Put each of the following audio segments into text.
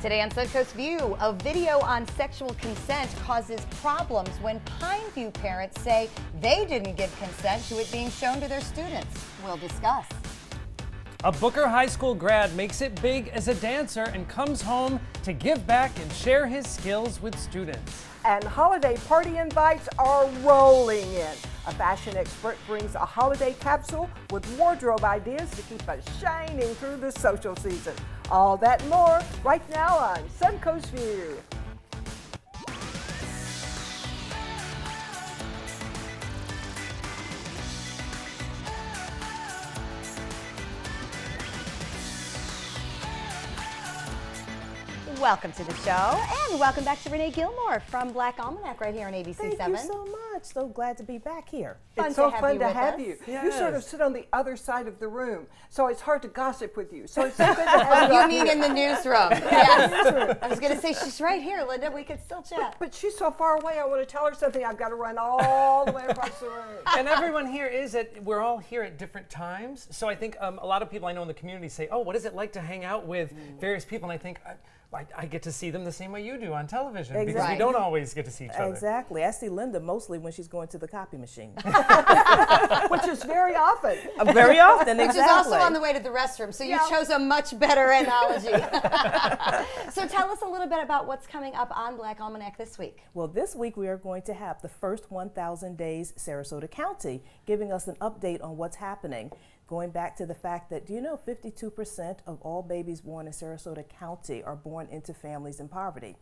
Today on Suncoast View, a video on sexual consent causes problems when Pineview parents say they didn't give consent to it being shown to their students. We'll discuss. A Booker High School grad makes it big as a dancer and comes home to give back and share his skills with students. And holiday party invites are rolling in. A fashion expert brings a holiday capsule with wardrobe ideas to keep us shining through the social season. All that and more right now on Suncoast View. Welcome to the show, and welcome back to Renee Gilmore from Black Almanac right here on ABC 7. Thank you so much. So glad to be back here. It's so fun to have you. you. Yes. You sort of sit on the other side of the room, so it's hard to gossip with you. So it's so good to have you. You mean in the newsroom? Yes. I was going to say, she's right here, Linda. We could still chat. But she's so far away, I want to tell her something. I've got to run all the way across the room. And everyone here we're all here at different times. So I think a lot of people I know in the community say, oh, what is it like to hang out with various people? And I think, I get to see them the same way you do on television because we Exactly. don't always get to see each other. Exactly. I see Linda mostly when she's going to the copy machine. Which is very often. Very often, exactly. Which is also on the way to the restroom, so you chose a much better analogy. So tell us a little bit about what's coming up on Black Almanac this week. Well, this week we are going to have the first 1,000 days Sarasota County, giving us an update on what's happening. Going back to the fact that, do you know 52% of all babies born in Sarasota County are born into families in poverty?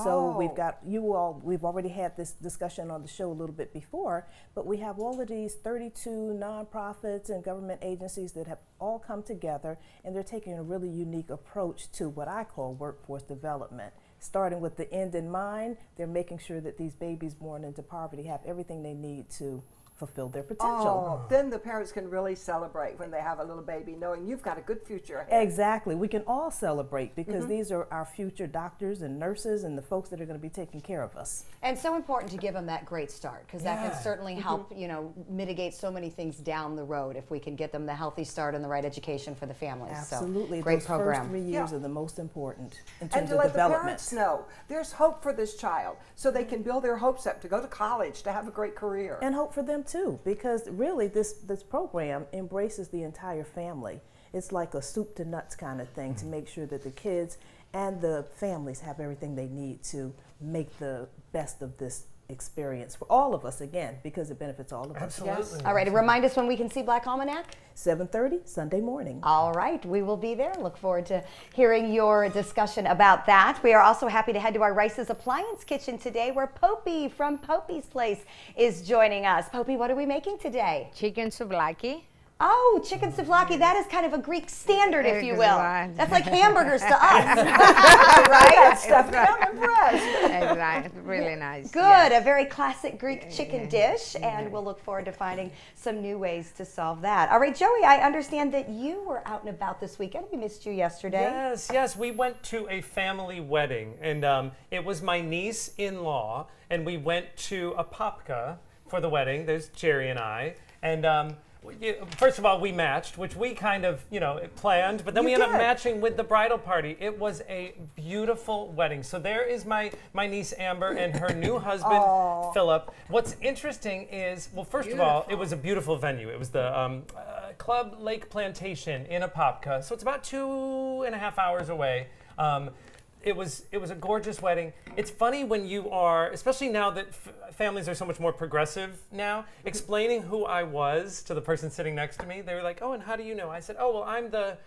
So we've already had this discussion on the show a little bit before, but we have all of these 32 nonprofits and government agencies that have all come together, and they're taking a really unique approach to what I call workforce development. Starting with the end in mind, they're making sure that these babies born into poverty have everything they need to fulfill their potential. Oh, then the parents can really celebrate when they have a little baby, knowing you've got a good future ahead. Exactly. We can all celebrate because these are our future doctors and nurses and the folks that are going to be taking care of us. And so important to give them that great start, because that can certainly help, mitigate so many things down the road if we can get them the healthy start and the right education for the families. Absolutely. So, great Those program. first 3 years are the most important in And terms to of let the development. parents know there's hope for this child so they can build their hopes up to go to college, to have a great career. And hope for them too, because really this program embraces the entire family. It's like a soup to nuts kind of thing to make sure that the kids and the families have everything they need to make the best of this experience for all of us, again, because it benefits all of us. Absolutely. All right, and remind us when we can see Black Almanac. 7:30 Sunday morning. All right, we will be there. Look forward to hearing your discussion about that. We are also happy to head to our Rice's Appliance Kitchen today, where Popey from Popey's Place is joining us. Popey, what are we making today? Chicken souvlaki. Oh, chicken souvlaki. That is kind of a Greek standard, if you will. Exactly. That's like hamburgers to us, right? Stuff I'm impressed. Right, really nice. Good, yes. a very classic Greek chicken dish, and we'll look forward to finding some new ways to solve that. All right, Joey, I understand that you were out and about this weekend. We missed you yesterday. Yes. We went to a family wedding, and it was my niece-in-law, and we went to a papka for the wedding. There's Jerry and I, and first of all, we matched, which we kind of, planned, but then we ended up matching with the bridal party. It was a beautiful wedding. So there is my niece Amber and her new husband Philip. What's interesting is, well, first of all, it was a beautiful venue. It was the Club Lake Plantation in Apopka, so it's about 2.5 hours away. It was a gorgeous wedding. It's funny when you are, especially now that families are so much more progressive now, explaining who I was to the person sitting next to me. They were like, "Oh, and how do you know?" I said, "Oh, well, I'm the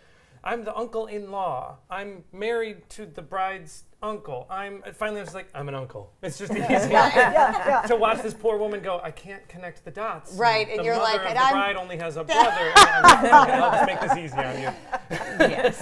uncle-in-law. I'm married to the bride's uncle. Finally I was like, I'm an uncle." It's just easy to watch this poor woman go, I can't connect the dots. Right, and you're like, the and bride only has a brother. I'll just make this easy on you. Yes.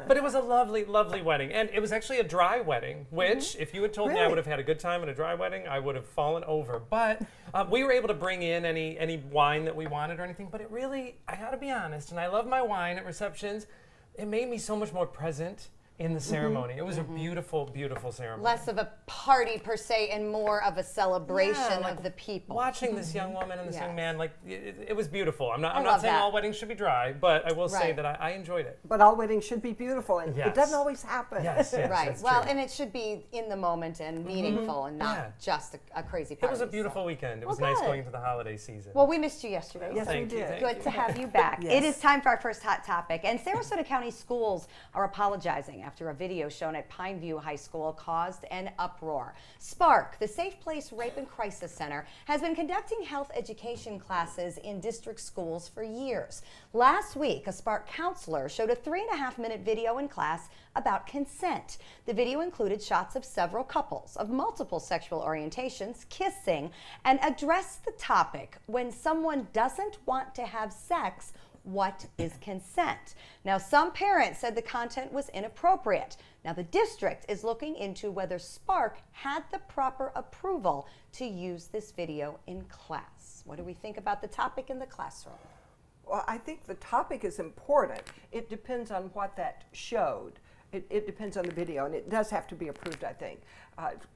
But it was a lovely, lovely wedding. And it was actually a dry wedding, which if you had told me I would have had a good time at a dry wedding, I would have fallen over. But we were able to bring in any wine that we wanted or anything. But it really, I gotta be honest, and I love my wine at receptions, it made me so much more present in the ceremony. It was a beautiful, beautiful ceremony. Less of a party per se and more of a celebration like of the people. Watching this young woman and this Yes. young man, like it was beautiful. I'm not love saying that. all weddings should be dry, but I will say Right. that I enjoyed it. But all weddings should be beautiful, and Yes. it doesn't always happen. Yes, yes, Right. that's Well, true. and it should be in the moment and meaningful and not Yeah. just a crazy It party. was a so. beautiful weekend. It was Well, nice good. going into the holiday season. Well, we missed you yesterday. Yes, Thank we you, did. thank Good you. to have you back. Yes. It is time for our first hot topic. And Sarasota County schools are apologizing after a video shown at Pineview High School caused an uproar. Spark, the Safe Place Rape and Crisis Center, has been conducting health education classes in district schools for years. Last week, a Spark counselor showed a 3.5-minute video in class about consent. The video included shots of several couples of multiple sexual orientations kissing and addressed the topic: when someone doesn't want to have sex, what is consent? Now, some parents said the content was inappropriate. Now, the district is looking into whether Spark had the proper approval to use this video in class. What do we think about the topic in the classroom? Well, I think the topic is important. It depends on what that showed. It depends on the video, and it does have to be approved, I think,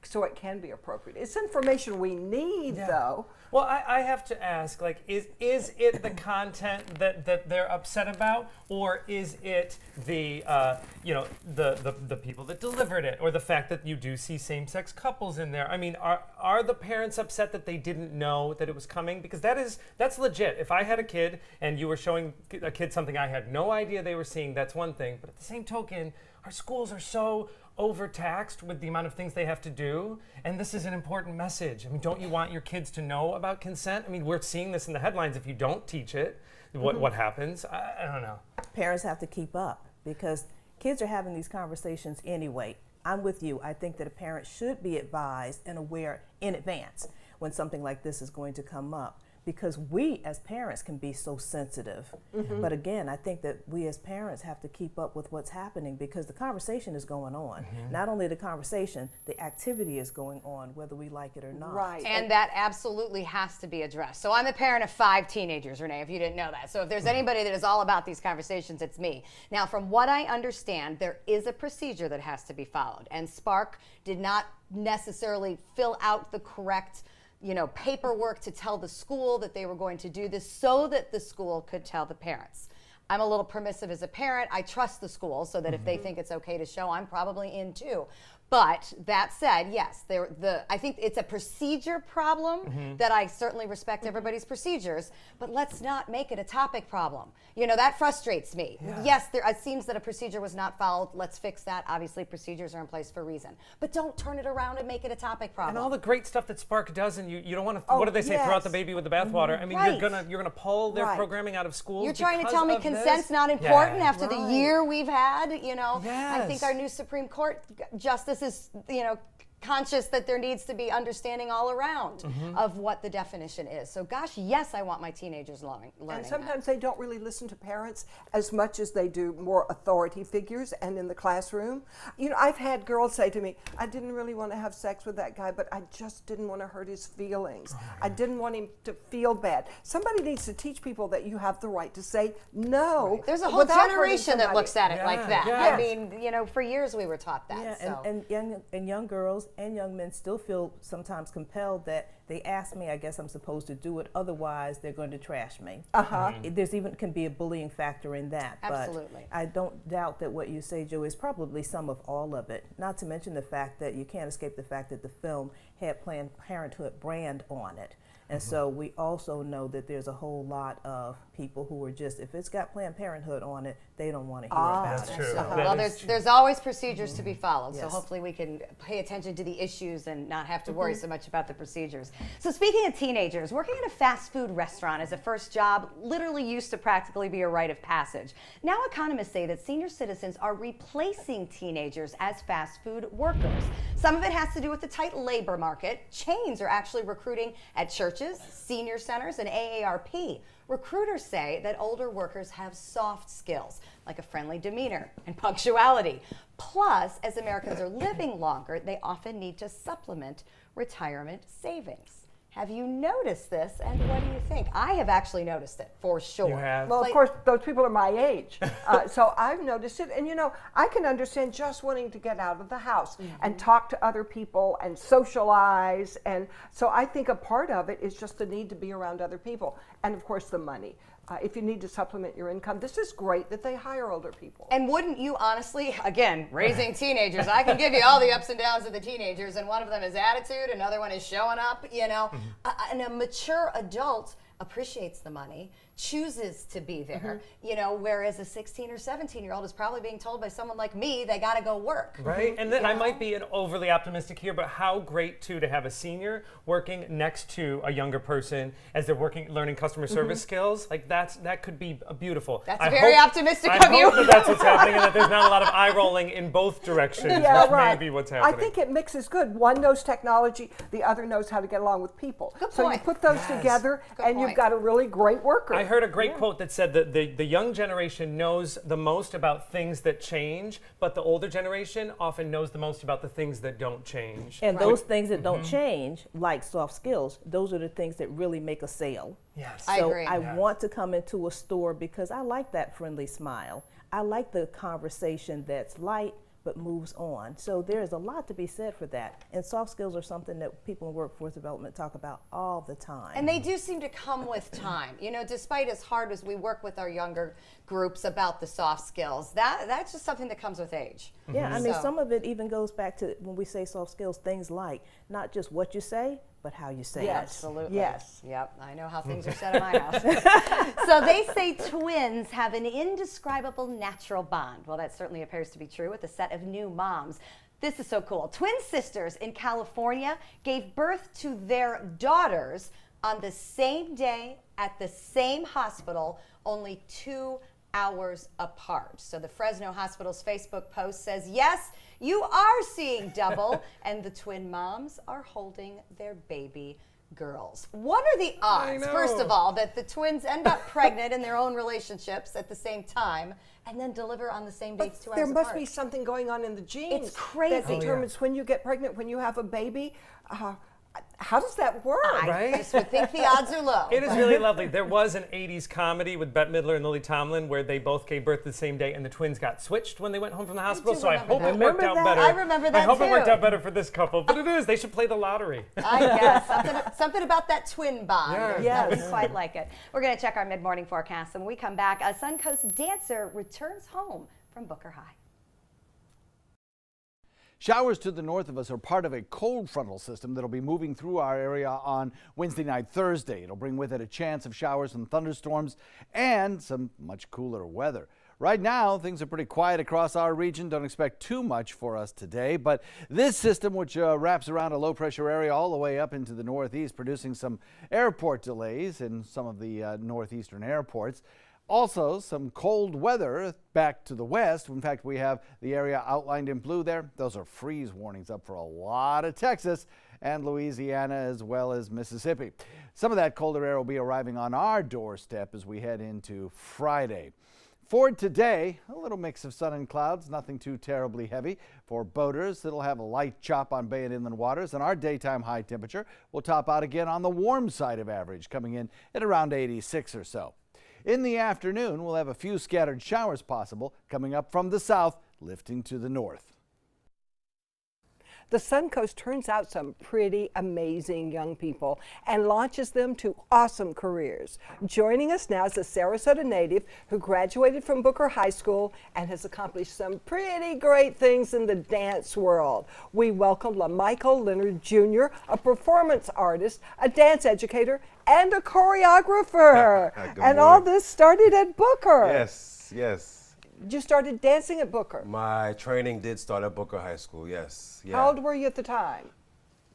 so it can be appropriate. It's information we need, though. Well, I have to ask, like, is it the content that they're upset about, or is it the the people that delivered it, or the fact that you do see same-sex couples in there? I mean, are the parents upset that they didn't know that it was coming? Because that's legit. If I had a kid and you were showing a kid something I had no idea they were seeing, that's one thing. But at the same token, our schools are so overtaxed with the amount of things they have to do, and this is an important message. I mean, don't you want your kids to know about consent? I mean, we're seeing this in the headlines. If you don't teach it, what happens? I don't know. Parents have to keep up because kids are having these conversations anyway. I'm with you. I think that a parent should be advised and aware in advance when something like this is going to come up, because we as parents can be so sensitive. But again, I think that we as parents have to keep up with what's happening, because the conversation is going on. Not only the conversation, the activity is going on, whether we like it or not. Right. And that absolutely has to be addressed. So I'm a parent of 5 teenagers, Renee, if you didn't know that. So if there's anybody that is all about these conversations, it's me. Now, from what I understand, there is a procedure that has to be followed. And Spark did not necessarily fill out the correct paperwork to tell the school that they were going to do this so that the school could tell the parents. I'm a little permissive as a parent. I trust the school so that if they think it's okay to show, I'm probably in too. But that said, yes, I think it's a procedure problem that I certainly respect everybody's procedures, but let's not make it a topic problem. That frustrates me. Yeah. Yes, it seems that a procedure was not followed. Let's fix that. Obviously, procedures are in place for a reason. But don't turn it around and make it a topic problem. And all the great stuff that Spark does, and you don't want to, what do they say, throw out the baby with the bathwater? I mean, Right. you're gonna pull their programming out of schools. You're trying to because tell me of consent's this? not important after the Right. year we've had, I think Yes. our new Supreme Court justice is, conscious that there needs to be understanding all around of what the definition is. So gosh, yes, I want my teenagers learning And sometimes they don't really listen to parents as much as they do more authority figures and in the classroom. I've had girls say to me, I didn't really want to have sex with that guy, but I just didn't want to hurt his feelings. I didn't want him to feel bad. Somebody needs to teach people that you have the right to say no. There's a whole without hurting generation that somebody. looks at it like Yeah, that. yes. I mean, for years we were taught that. Yeah, so. and young girls and young men still feel sometimes compelled that they ask me, I guess I'm supposed to do it, otherwise they're going to trash me. There's even can be a bullying factor in that. Absolutely. But I don't doubt that what you say, Joe, is probably some of all of it. Not to mention the fact that you can't escape the fact that the film had Planned Parenthood brand on it. And so we also know that there's a whole lot of people who are just, if it's got Planned Parenthood on it, they don't want to hear about That's it. true. So- That Well, is true. there's always procedures to be followed, so Yes. hopefully we can pay attention to the issues and not have to worry so much about the procedures. So speaking of teenagers, working at a fast food restaurant as a first job literally used to practically be a rite of passage. Now economists say that senior citizens are replacing teenagers as fast food workers. Some of it has to do with the tight labor market. Chains are actually recruiting at churches, senior centers, and AARP. Recruiters say that older workers have soft skills, like a friendly demeanor and punctuality. Plus, as Americans are living longer, they often need to supplement retirement savings. Have you noticed this, and what do you think? I have actually noticed it, for sure. You have? Well, of course, those people are my age. So I've noticed it. And, I can understand just wanting to get out of the house and talk to other people and socialize. And so I think a part of it is just the need to be around other people. And, of course, the money. If you need to supplement your income, this is great that they hire older people. And wouldn't you honestly, again, raising teenagers, I can give you all the ups and downs of the teenagers, and one of them is attitude, another one is showing up, and a mature adult appreciates the money, chooses to be there, whereas a 16 or 17-year-old is probably being told by someone like me they got to go work. Right, and then I might be overly optimistic here, but how great too to have a senior working next to a younger person as they're learning customer service skills. Like that could be beautiful. That's very optimistic of you. I hope that's what's happening, and that there's not a lot of eye rolling in both directions, which may be what's happening. I think it mixes good. One knows technology, the other knows how to get along with people. Good so point. you put those together, and you've got a really great worker. I heard a great quote that said that the young generation knows the most about things that change, but the older generation often knows the most about the things that don't change. And those things that don't change, like soft skills, those are the things that really make a sale. Yes. I So agree. I want to come into a store because I like that friendly smile. I like the conversation that's light but moves on. So there's a lot to be said for that. And soft skills are something that people in workforce development talk about all the time. And they do seem to come with time. Despite as hard as we work with our younger groups about the soft skills, that's just something that comes with age. Yeah, I mean, some of it even goes back to when we say soft skills, things like not just what you say, but how you say it. Absolutely. Yes. Yep. I know how things are said in my house. So they say twins have an indescribable natural bond. Well, that certainly appears to be true with a set of new moms. This is so cool. Twin sisters in California gave birth to their daughters on the same day at the same hospital, only 2 hours apart. So the Fresno Hospital's Facebook post says, yes, you are seeing double, and the twin moms are holding their baby girls. What are the odds, first of all, that the twins end up pregnant in their own relationships at the same time and then deliver on the same dates 2 hours There apart? must be something going on in the genes. It's crazy. That determines when you get pregnant, when you have a baby. How does that work? I just would think the odds are low. It is really lovely. There was an 80s comedy with Bette Midler and Lily Tomlin where they both gave birth the same day and the twins got switched when they went home from the hospital. So I hope it worked out better. I remember that I hope too. it worked out better for this couple. But it is. They should play the lottery. I guess. Something about that twin bond. Yeah. Yes. Nothing quite like it. We're going to check our mid-morning forecast. And when we come back, a Suncoast dancer returns home from Booker High. Showers to the north of us are part of a cold frontal system that'll be moving through our area on Wednesday night, Thursday. It'll bring with it a chance of showers and thunderstorms and some much cooler weather. Right now, things are pretty quiet across our region. Don't expect too much for us today, but this system, which wraps around a low-pressure area all the way up into the northeast, producing some airport delays in some of the northeastern airports. Also, some cold weather back to the west. In fact, we have the area outlined in blue there. Those are freeze warnings up for a lot of Texas and Louisiana as well as Mississippi. Some of that colder air will be arriving on our doorstep as we head into Friday. For today, a little mix of sun and clouds, nothing too terribly heavy. For boaters, it'll have a light chop on bay and inland waters, and our daytime high temperature will top out again on the warm side of average, coming in at around 86 or so. In the afternoon, we'll have a few scattered showers possible coming up from the south, lifting to the north. The Suncoast turns out some pretty amazing young people and launches them to awesome careers. Joining us now is a Sarasota native who graduated from Booker High School and has accomplished some pretty great things in the dance world. We welcome LaMichael Leonard Jr., a performance artist, a dance educator, and a choreographer. And all this started at Booker. Yes, yes. You started dancing at Booker. My training did start at Booker High School, yes. Yeah. How old were you at the time?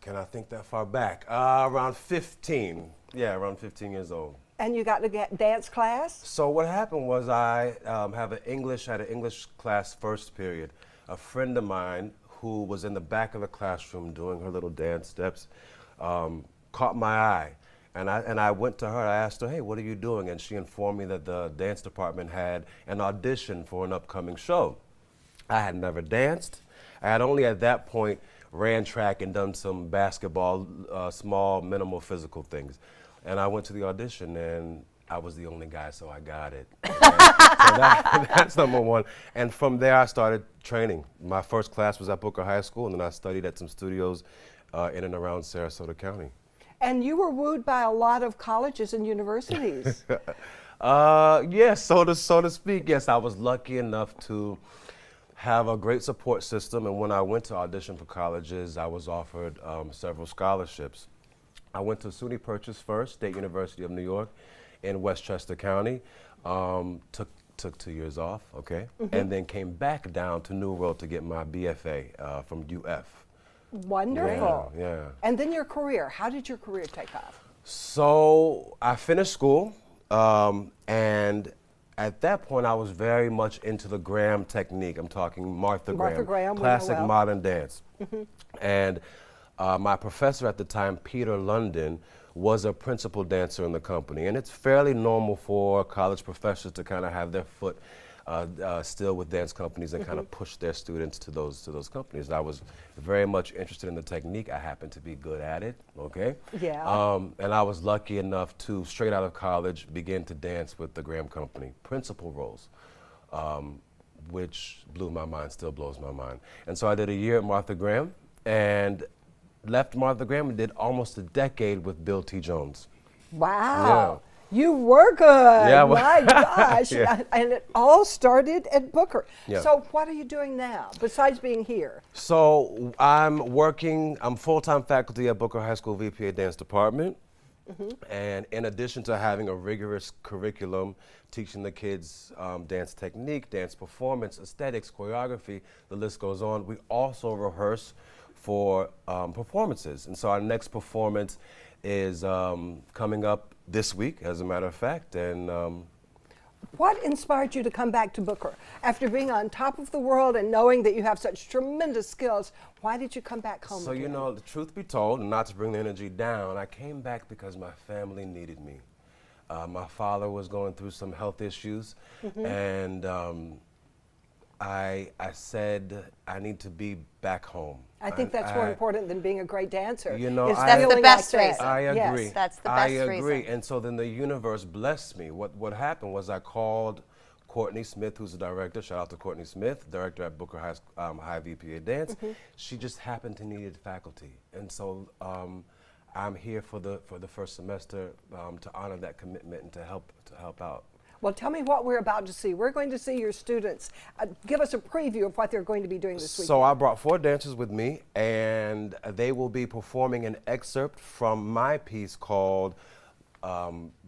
Can I think that far back? Around 15. Yeah, around 15 years old. And you got to get dance class? So what happened was I had an English class first period. A friend of mine who was in the back of the classroom doing her little dance steps caught my eye. And I went to her, I asked her, hey, what are you doing? And she informed me that the dance department had an audition for an upcoming show. I had never danced. I had only at that point ran track and done some basketball, small, minimal physical things. And I went to the audition, and I was the only guy, so I got it. That's number one. And from there, I started training. My first class was at Booker High School, and then I studied at some studios in and around Sarasota County. And you were wooed by a lot of colleges and universities. Yes, so to speak. Yes, I was lucky enough to have a great support system, and when I went to audition for colleges, I was offered several scholarships. I went to SUNY Purchase first, State University of New York in Westchester County. Took 2 years off, okay, and then came back down to New World to get my BFA from UF. Wonderful. Yeah. And then your career. How did your career take off? So I finished school, and at that point I was very much into the Graham technique. I'm talking Martha Graham, classic modern dance. And my professor at the time, Peter London, was a principal dancer in the company. And it's fairly normal for college professors to kind of have their foot still with dance companies and kind of push their students to those companies. I was very much interested in the technique. I happened to be good at it, okay? Yeah. And I was lucky enough to, straight out of college, begin to dance with the Graham Company, principal roles, which blew my mind, still blows my mind. And so I did a year at Martha Graham and left Martha Graham and did almost a decade with Bill T. Jones. Wow. You were good. Yeah, well, my gosh. yeah. And it all started at Booker. Yeah. So what are you doing now besides being here? So I'm full-time faculty at Booker High School VPA Dance Department. And in addition to having a rigorous curriculum, teaching the kids dance technique, dance performance, aesthetics, choreography, the list goes on, we also rehearse for performances. And so our next performance is coming up this week, as a matter of fact. And what inspired you to come back to Booker? After being on top of the world and knowing that you have such tremendous skills, why did you come back home so, again? you know, the truth be told, and not to bring the energy down, I came back because my family needed me. My father was going through some health issues, and I said I need to be back home. I think that's more important than being a great dancer. You know, That's the best reason. I agree. Yes. That's the best I agree. reason. And so then the universe blessed me. What happened was I called Courtney Smith, who's the director. Shout out to Courtney Smith, director at Booker High VPA Dance. She just happened to need faculty, and so I'm here for the first semester to honor that commitment and to help out. Well, tell me what we're about to see. We're going to see your students. Give us a preview of what they're going to be doing this week. So I brought 4 dancers with me, and they will be performing an excerpt from my piece called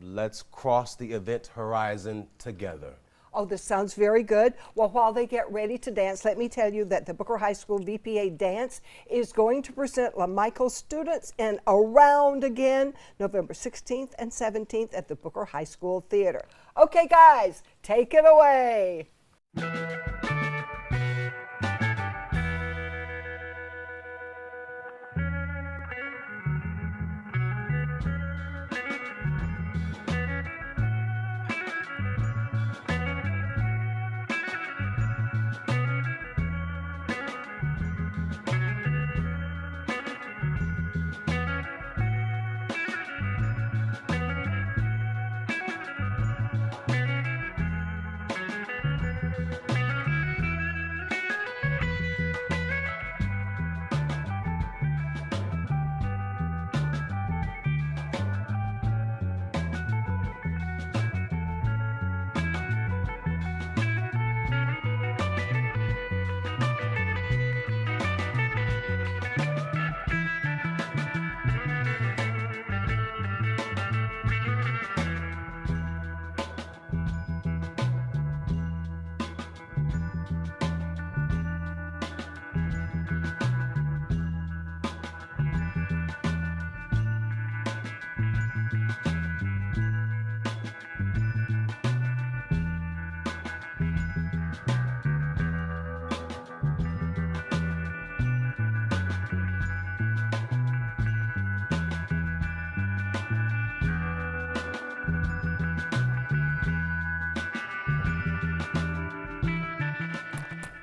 Let's Cross the Event Horizon Together. Oh, this sounds very good. Well, while they get ready to dance, let me tell you that the Booker High School VPA Dance is going to present LaMichael students in Around Again, November 16th and 17th at the Booker High School Theater. Okay, guys, take it away.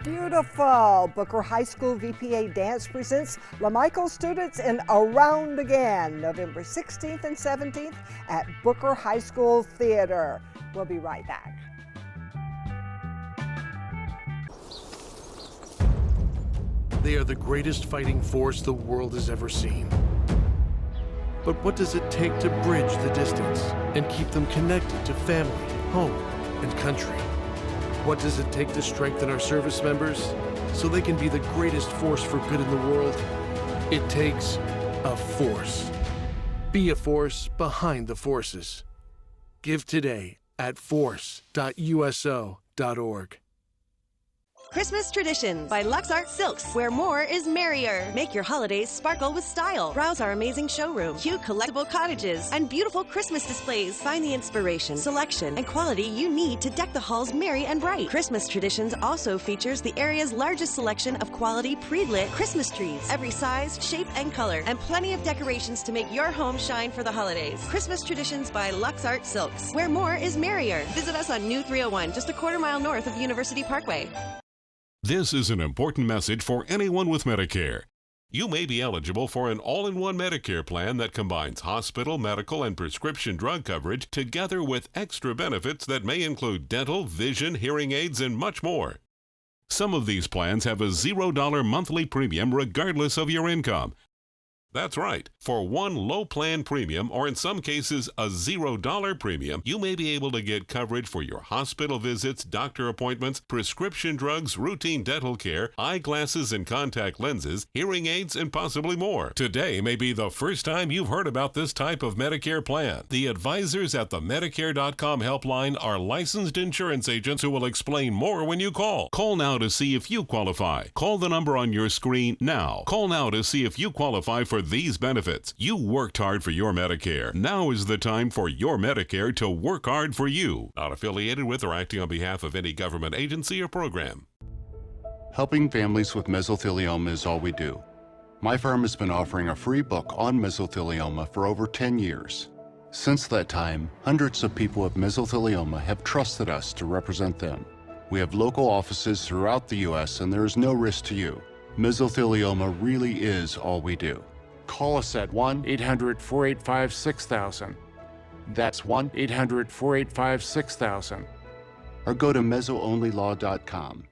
Beautiful. Booker High School VPA Dance presents LaMichael students in Around Again, November 16th and 17th at Booker High School Theater. We'll be right back. They are the greatest fighting force the world has ever seen. But what does it take to bridge the distance and keep them connected to family, home, and country? What does it take to strengthen our service members so they can be the greatest force for good in the world? It takes a force. Be a force behind the forces. Give today at force.uso.org. Christmas Traditions by Lux Art Silks, where more is merrier. Make your holidays sparkle with style. Browse our amazing showroom, cute collectible cottages, and beautiful Christmas displays. Find the inspiration, selection, and quality you need to deck the halls merry and bright. Christmas Traditions also features the area's largest selection of quality pre-lit Christmas trees, every size, shape, and color, and plenty of decorations to make your home shine for the holidays. Christmas Traditions by Lux Art Silks, where more is merrier. Visit us on New 301, just a quarter-mile north of University Parkway. This is an important message for anyone with Medicare. You may be eligible for an all-in-one Medicare plan that combines hospital, medical, and prescription drug coverage together with extra benefits that may include dental, vision, hearing aids, and much more. Some of these plans have a $0 monthly premium regardless of your income. That's right. For one low plan premium, or in some cases a $0 premium, you may be able to get coverage for your hospital visits, doctor appointments, prescription drugs, routine dental care, eyeglasses and contact lenses, hearing aids, and possibly more. Today may be the first time you've heard about this type of Medicare plan. The advisors at the Medicare.com helpline are licensed insurance agents who will explain more when you call. Call now to see if you qualify. Call the number on your screen now. Call now to see if you qualify for these benefits. You worked hard for your Medicare. Now is the time for your Medicare to work hard for you. Not affiliated with or acting on behalf of any government agency or program. Helping families with mesothelioma is all we do. My firm has been offering a free book on mesothelioma for over 10 years. Since that time, hundreds of people with mesothelioma have trusted us to represent them. We have local offices throughout the U.S. and there is no risk to you. Mesothelioma really is all we do. Call us at 1-800-485-6000. That's 1-800-485-6000. Or go to mesoonlylaw.com.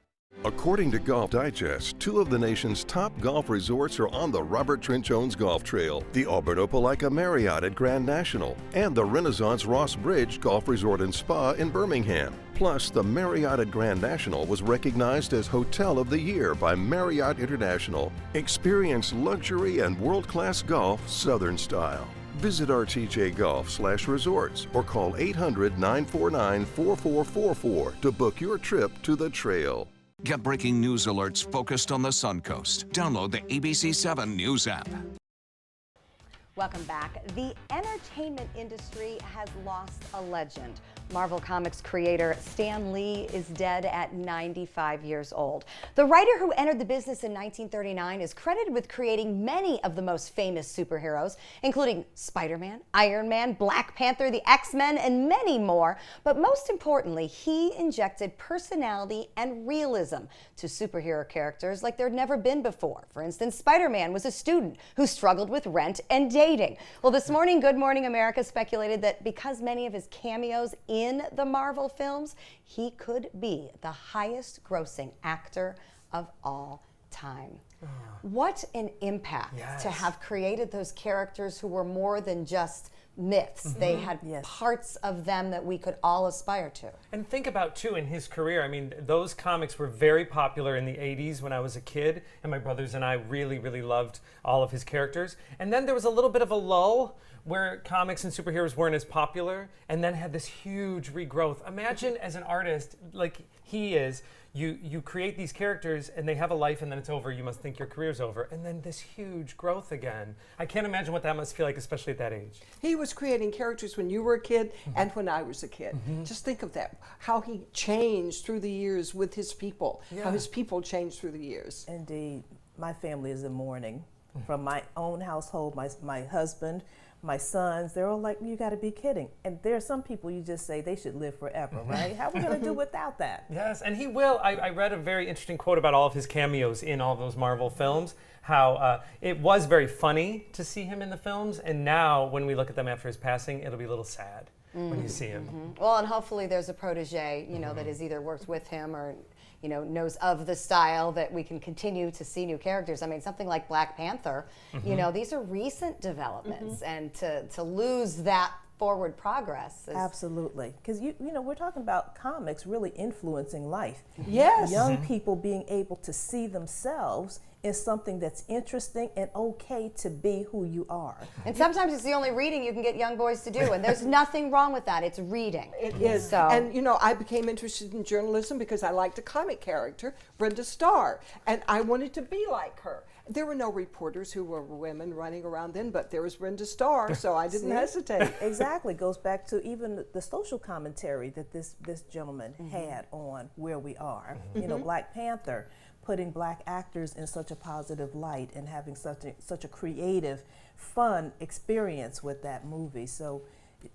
According to Golf Digest, 2 of the nation's top golf resorts are on the Robert Trent Jones Golf Trail, the Albert Opelika Marriott at Grand National, and the Renaissance Ross Bridge Golf Resort and Spa in Birmingham. Plus, the Marriott at Grand National was recognized as Hotel of the Year by Marriott International. Experience luxury and world-class golf Southern style. Visit rtjgolf/resorts or call 800-949-4444 to book your trip to the trail. Get breaking news alerts focused on the Suncoast. Download the ABC7 News app. Welcome back. The entertainment industry has lost a legend. Marvel Comics creator Stan Lee is dead at 95 years old. The writer who entered the business in 1939 is credited with creating many of the most famous superheroes, including Spider-Man, Iron Man, Black Panther, the X-Men, and many more. But most importantly, he injected personality and realism to superhero characters like there'd never been before. For instance, Spider-Man was a student who struggled with rent and dating. Well, this morning, Good Morning America speculated that because many of his cameos in the Marvel films, he could be the highest grossing actor of all time. What an impact to have created those characters who were more than just myths. They had parts of them that we could all aspire to. And think about, too, in his career, I mean, those comics were very popular in the 80s when I was a kid, and my brothers and I really, really loved all of his characters. And then there was a little bit of a lull where comics and superheroes weren't as popular, and then had this huge regrowth. Imagine as an artist, like he is, you create these characters and they have a life and then it's over. You must think your career's over. And then this huge growth again. I can't imagine what that must feel like, especially at that age. He was creating characters when you were a kid and when I was a kid. Just think of that, how he changed through the years with his people, how his people changed through the years. Indeed. My family is in mourning. From my own household, my husband, my sons, they're all like, you got to be kidding. And there are some people you just say they should live forever, right? How are we going to do without that? Yes, and he will. I read a very interesting quote about all of his cameos in all those Marvel films, how it was very funny to see him in the films, and now when we look at them after his passing, it'll be a little sad when you see him. Well, and hopefully there's a protege, that has either worked with him or knows of the style that we can continue to see new characters. I mean, something like Black Panther, these are recent developments, and to lose that forward progress is absolutely, because we're talking about comics really influencing life. Yes. Young people being able to see themselves is something that's interesting and okay to be who you are. And sometimes it's the only reading you can get young boys to do, and there's nothing wrong with that. It's reading. It is. So. And I became interested in journalism because I liked a comic character, Brenda Starr, and I wanted to be like her. There were no reporters who were women running around then, but there was Brenda Starr, so I didn't hesitate. Exactly. Goes back to even the social commentary that this gentleman had on where we are. Black Panther, putting Black actors in such a positive light and having such a creative, fun experience with that movie. So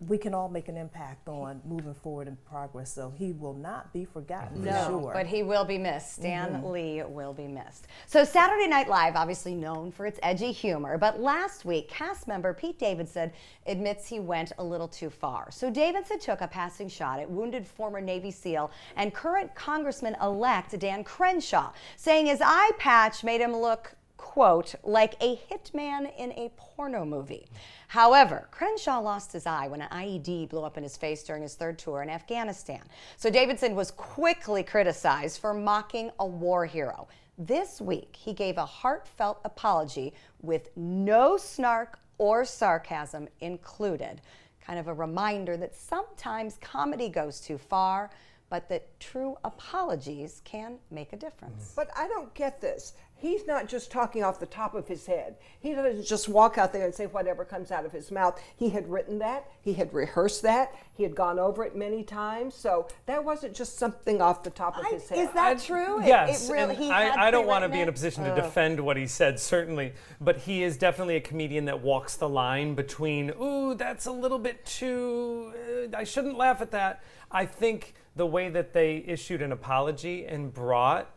we can all make an impact on moving forward in progress. So he will not be forgotten, for sure. But he will be missed. Stan Lee will be missed. So Saturday Night Live, obviously known for its edgy humor, but last week, cast member Pete Davidson admits he went a little too far. So Davidson took a passing shot at wounded former Navy SEAL and current Congressman-elect Dan Crenshaw, saying his eye patch made him look, quote, like a hitman in a porno movie. However, Crenshaw lost his eye when an IED blew up in his face during his third tour in Afghanistan. So Davidson was quickly criticized for mocking a war hero. This week, he gave a heartfelt apology with no snark or sarcasm included. Kind of a reminder that sometimes comedy goes too far, but that true apologies can make a difference. But I don't get this. He's not just talking off the top of his head. He doesn't just walk out there and say whatever comes out of his mouth. He had written that. He had rehearsed that. He had gone over it many times. So that wasn't just something off the top of his head. Is that true? Yes. I don't want to be in a position to defend what he said, certainly. But he is definitely a comedian that walks the line between, ooh, that's a little bit too, I shouldn't laugh at that. I think the way that they issued an apology and brought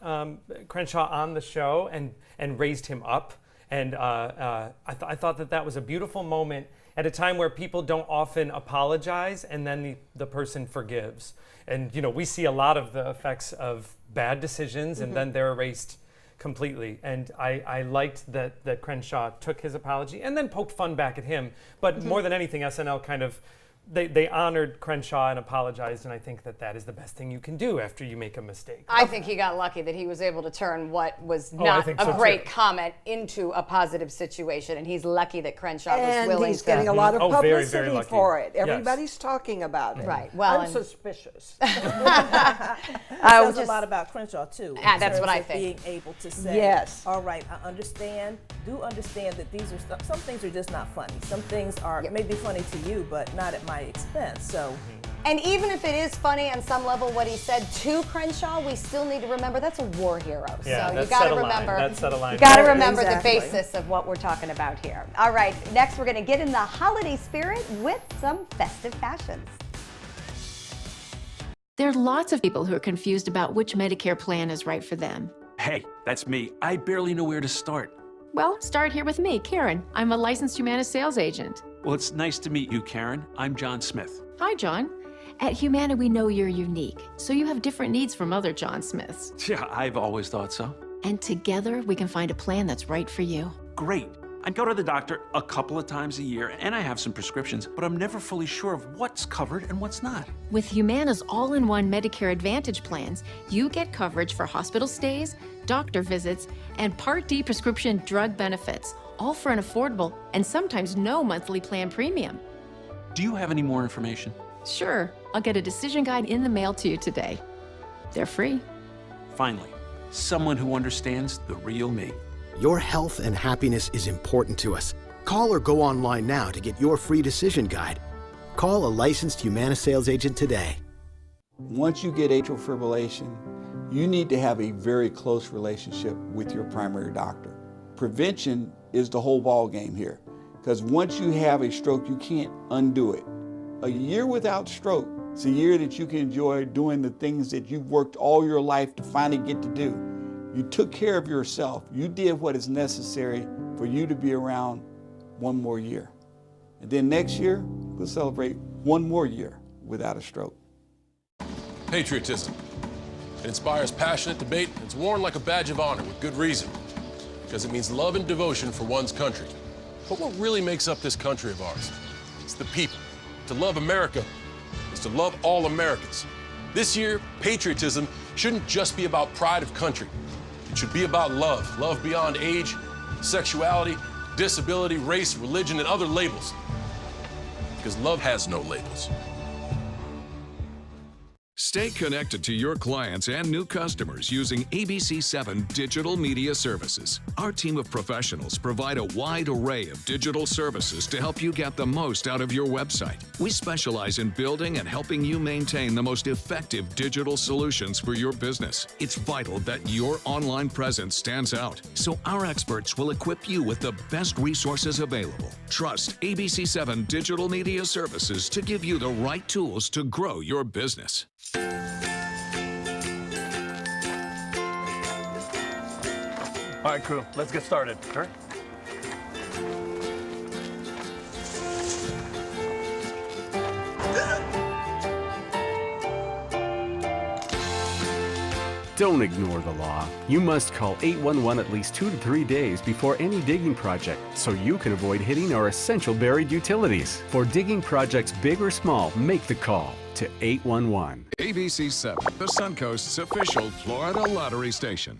Crenshaw on the show and raised him up, and I thought that was a beautiful moment at a time where people don't often apologize and then the person forgives. And we see a lot of the effects of bad decisions and then they're erased completely. And I liked that Crenshaw took his apology and then poked fun back at him. But more than anything, SNL kind of they honored Crenshaw and apologized, and I think that is the best thing you can do after you make a mistake. I think he got lucky that he was able to turn what was not a great comment into a positive situation, and he's lucky that Crenshaw was willing to. And he's getting a lot of publicity very, very for it. Everybody's talking about it. Right. Well, I'm suspicious. Says a lot about Crenshaw too. That's what I think. Being able to say, yes, all right, I understand. Do understand that these are some things are just not funny. Some things are maybe funny to you, but not at my expense. So. And even if it is funny on some level what he said to Crenshaw, we still need to remember that's a war hero. Yeah, so you got to remember. You got to remember the basis of what we're talking about here. All right, next we're going to get in the holiday spirit with some festive fashions. There are lots of people who are confused about which Medicare plan is right for them. Hey, that's me. I barely know where to start. Well, start here with me, Karen. I'm a licensed Humana sales agent. Well, it's nice to meet you, Karen. I'm John Smith. Hi, John. At Humana, we know you're unique, so you have different needs from other John Smiths. Yeah, I've always thought so. And together, we can find a plan that's right for you. Great. I go to the doctor a couple of times a year, and I have some prescriptions, but I'm never fully sure of what's covered and what's not. With Humana's all-in-one Medicare Advantage plans, you get coverage for hospital stays, doctor visits, and Part D prescription drug benefits, all for an affordable and sometimes no monthly plan premium. Do you have any more information? Sure. I'll get a decision guide in the mail to you today. They're free. Finally, someone who understands the real me. Your health and happiness is important to us. Call or go online now to get your free decision guide. Call a licensed Humana sales agent today. Once you get atrial fibrillation, you need to have a very close relationship with your primary doctor. Prevention is the whole ball game here. Because once you have a stroke, you can't undo it. A year without stroke, it's a year that you can enjoy doing the things that you've worked all your life to finally get to do. You took care of yourself. You did what is necessary for you to be around one more year. And then next year, we'll celebrate one more year without a stroke. Patriotism. It inspires passionate debate, and it's worn like a badge of honor with good reason, because it means love and devotion for one's country. But what really makes up this country of ours? It's the people. To love America is to love all Americans. This year, patriotism shouldn't just be about pride of country. It should be about love. Love beyond age, sexuality, disability, race, religion, and other labels. Because love has no labels. Stay connected to your clients and new customers using ABC7 Digital Media Services. Our team of professionals provide a wide array of digital services to help you get the most out of your website. We specialize in building and helping you maintain the most effective digital solutions for your business. It's vital that your online presence stands out, so our experts will equip you with the best resources available. Trust ABC7 Digital Media Services to give you the right tools to grow your business. All right, crew, let's get started. All right. Don't ignore the law. You must call 811 at least 2 to 3 days before any digging project so you can avoid hitting our essential buried utilities. For digging projects big or small, make the call to 811. ABC7, the Suncoast's official Florida lottery station.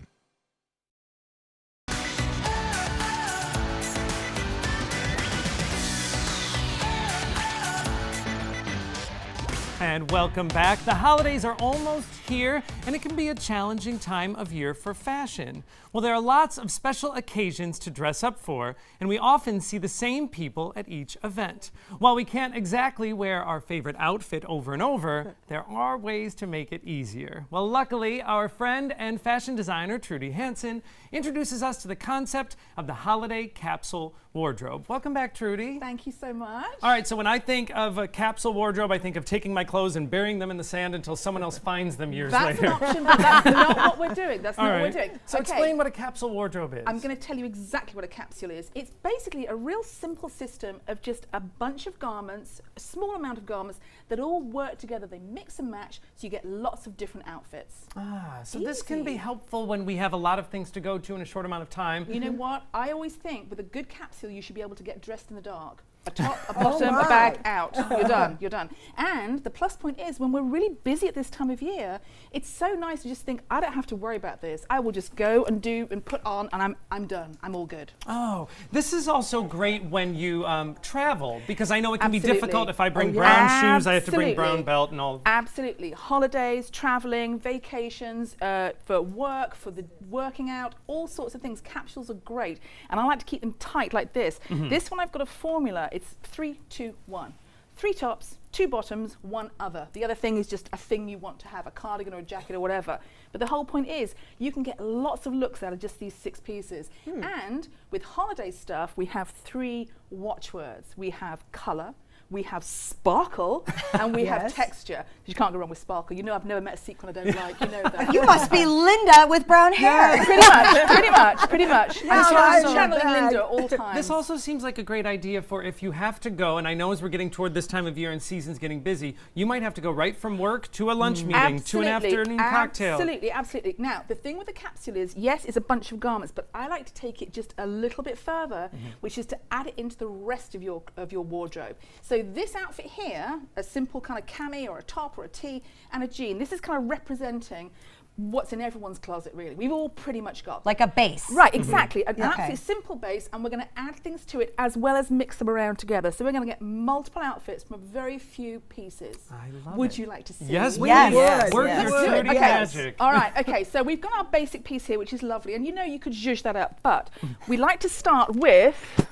And welcome back. The holidays are almost here, and it can be a challenging time of year for fashion. Well, there are lots of special occasions to dress up for, and we often see the same people at each event. While we can't exactly wear our favorite outfit over and over, there are ways to make it easier. Well, luckily, our friend and fashion designer, Trudy Hansen, introduces us to the concept of the holiday capsule wardrobe. Welcome back, Trudy. Thank you so much. All right, so when I think of a capsule wardrobe, I think of taking my clothes and burying them in the sand until someone else finds them years later. That's an option, but that's not what we're doing. That's not what we're doing. So explain what a capsule wardrobe is. I'm going to tell you exactly what a capsule is. It's basically a real simple system of just a bunch of garments, a small amount of garments that all work together. They mix and match, so you get lots of different outfits. Ah, so this can be helpful when we have a lot of things to go to in a short amount of time. You know what? I always think with a good capsule, you should be able to get dressed in the dark. A top, a bottom, a bag, out. You're done, you're done. And the plus point is, when we're really busy at this time of year, it's so nice to just think, I don't have to worry about this. I will just go and do and put on, and I'm done. I'm all good. Oh, this is also great when you travel, because I know it can be Absolutely. difficult if I bring brown shoes, I have to bring brown belt and all. Absolutely. Holidays, traveling, vacations, for work, for the working out, all sorts of things. Capsules are great. And I like to keep them tight like this. This one I've got a formula. It's 3, 2, 1. 3 tops, 2 bottoms, 1 other. The other thing is just a thing you want to have, a cardigan or a jacket or whatever. But the whole point is you can get lots of looks out of just these 6 pieces. And with holiday stuff, we have 3 watchwords. We have color, we have sparkle, and we have texture. You can't go wrong with sparkle. You know I've never met a sequin I don't like. You know that. You must be Linda with brown hair. Yeah, pretty much. And I'm channeling Linda all the time. This also seems like a great idea for if you have to go, and I know as we're getting toward this time of year and season's getting busy, you might have to go right from work to a lunch meeting, to an afternoon cocktail. Absolutely. Now, the thing with the capsule is, yes, it's a bunch of garments, but I like to take it just a little bit further, which is to add it into the rest of your wardrobe. So this outfit here, a simple kind of cami or a top or a tee and a jean, this is kind of representing what's in everyone's closet, really. We've all pretty much got like a base. Right, exactly. An absolutely simple base, and we're going to add things to it as well as mix them around together. So we're going to get multiple outfits from very few pieces. I love Would it. you like to see? Yes, please. Yes. Work your Trudy magic. All right, okay, so we've got our basic piece here, which is lovely, and you know you could zhuzh that up, but we like to start with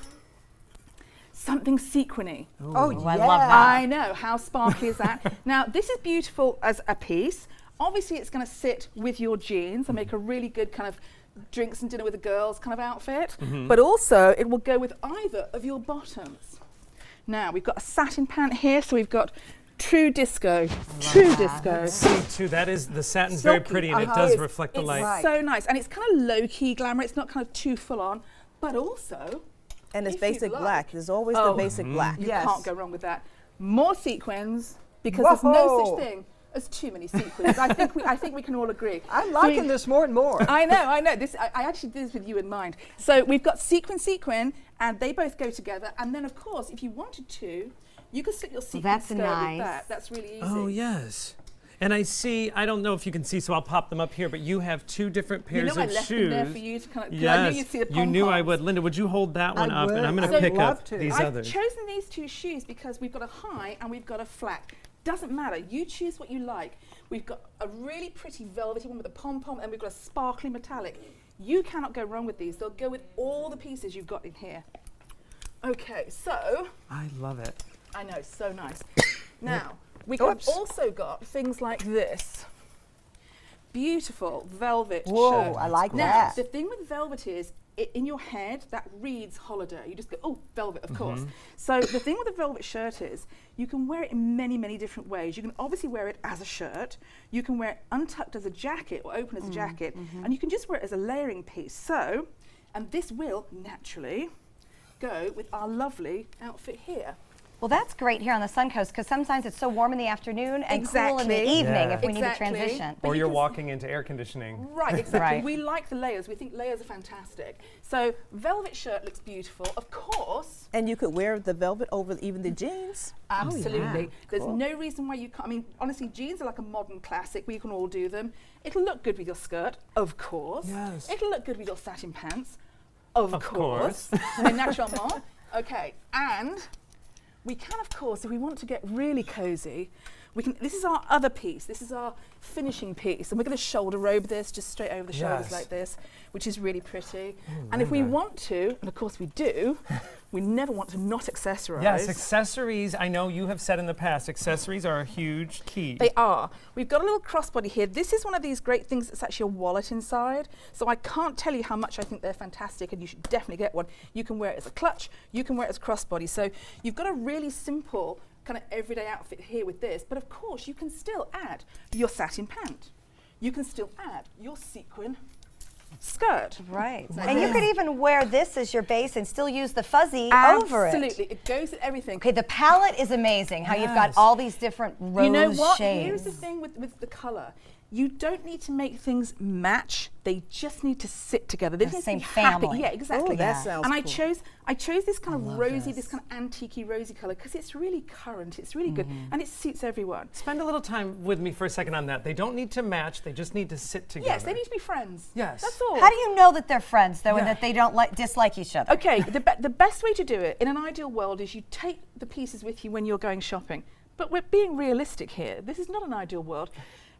something sequiny. Oh, I love that. I know, how sparkly is that? Now, this is beautiful as a piece. Obviously, it's going to sit with your jeans and make a really good kind of drinks and dinner with the girls kind of outfit, but also it will go with either of your bottoms. Now, we've got a satin pant here, so we've got true disco. True disco. See, too, that is, the satin's very pretty, and it does reflect the light. It's so nice, and it's kind of low-key glamour. It's not kind of too full-on, but also... And it's basic black. There's always the basic black. You can't go wrong with that. More sequins, because there's no such thing as too many sequins. I think we can all agree. I'm liking this more and more. I know. This I actually did this with you in mind. So we've got sequin, and they both go together. And then, of course, if you wanted to, you could slip your sequin skirt with that. That's really easy. Oh, yes. And I see, I don't know if you can see, so I'll pop them up here, but you have two different pairs of shoes. I left them there for you to kind of, yes, I knew you'd see the pom-poms. you knew I would. Linda, would you hold that one up? And I'm going to pick up these others. I've chosen these two shoes because we've got a high and we've got a flat. Doesn't matter, you choose what you like. We've got a really pretty velvety one with a pom-pom, and we've got a sparkly metallic. You cannot go wrong with these. They'll go with all the pieces you've got in here. Okay, so. I love it. I know, so nice. Now, we have also got things like this. Beautiful velvet shirt. Whoa, I like that. The thing with velvet is, in your head, that reads holiday. You just go, oh, velvet, of course. So the thing with a velvet shirt is, you can wear it in many, many different ways. You can obviously wear it as a shirt. You can wear it untucked as a jacket or open as a jacket. And you can just wear it as a layering piece. So, and this will naturally go with our lovely outfit here. Well, that's great here on the Suncoast, because sometimes it's so warm in the afternoon and cool in the evening if we need to transition. Or you're walking into air conditioning. Right, exactly. We like the layers. We think layers are fantastic. So velvet shirt looks beautiful, of course. And you could wear the velvet over even the jeans. Absolutely. Oh, yeah. There's no reason why you can't. I mean, honestly, jeans are like a modern classic. We can all do them. It'll look good with your skirt, of course. Yes. It'll look good with your satin pants, of course. And naturellement. Okay, and we can, of course, if we want to get really cozy, we can. This is our other piece. This is our finishing piece, and we're going to shoulder robe this just straight over the shoulders like this, which is really pretty. And if we want to, and of course we do, we never want to not accessorize. Yes, accessories. I know you have said in the past, accessories are a huge key. They are. We've got a little crossbody here. This is one of these great things that's actually a wallet inside. So I can't tell you how much I think they're fantastic, and you should definitely get one. You can wear it as a clutch. You can wear it as a crossbody. So you've got a really simple kind of everyday outfit here with this, but of course you can still add your satin pant. You can still add your sequin skirt. Right. And you could even wear this as your base and still use the fuzzy over it. Absolutely. It goes with everything. Okay, the palette is amazing, how you've got all these different rose shades. You know what? Here's the thing with the color. You don't need to make things match. They just need to sit together. They The need same to be happy. family. Yeah, exactly. Ooh, that sounds and cool. I chose this kind of rosy, this kind of antique-y rosy color because it's really current. It's really good, and it suits everyone. Spend a little time with me for a second on that. They don't need to match. They just need to sit together. Yes, they need to be friends. Yes. That's all. How do you know that they're friends, though, and that they don't dislike each other? Okay, the best way to do it in an ideal world is you take the pieces with you when you're going shopping. But we're being realistic here. This is not an ideal world.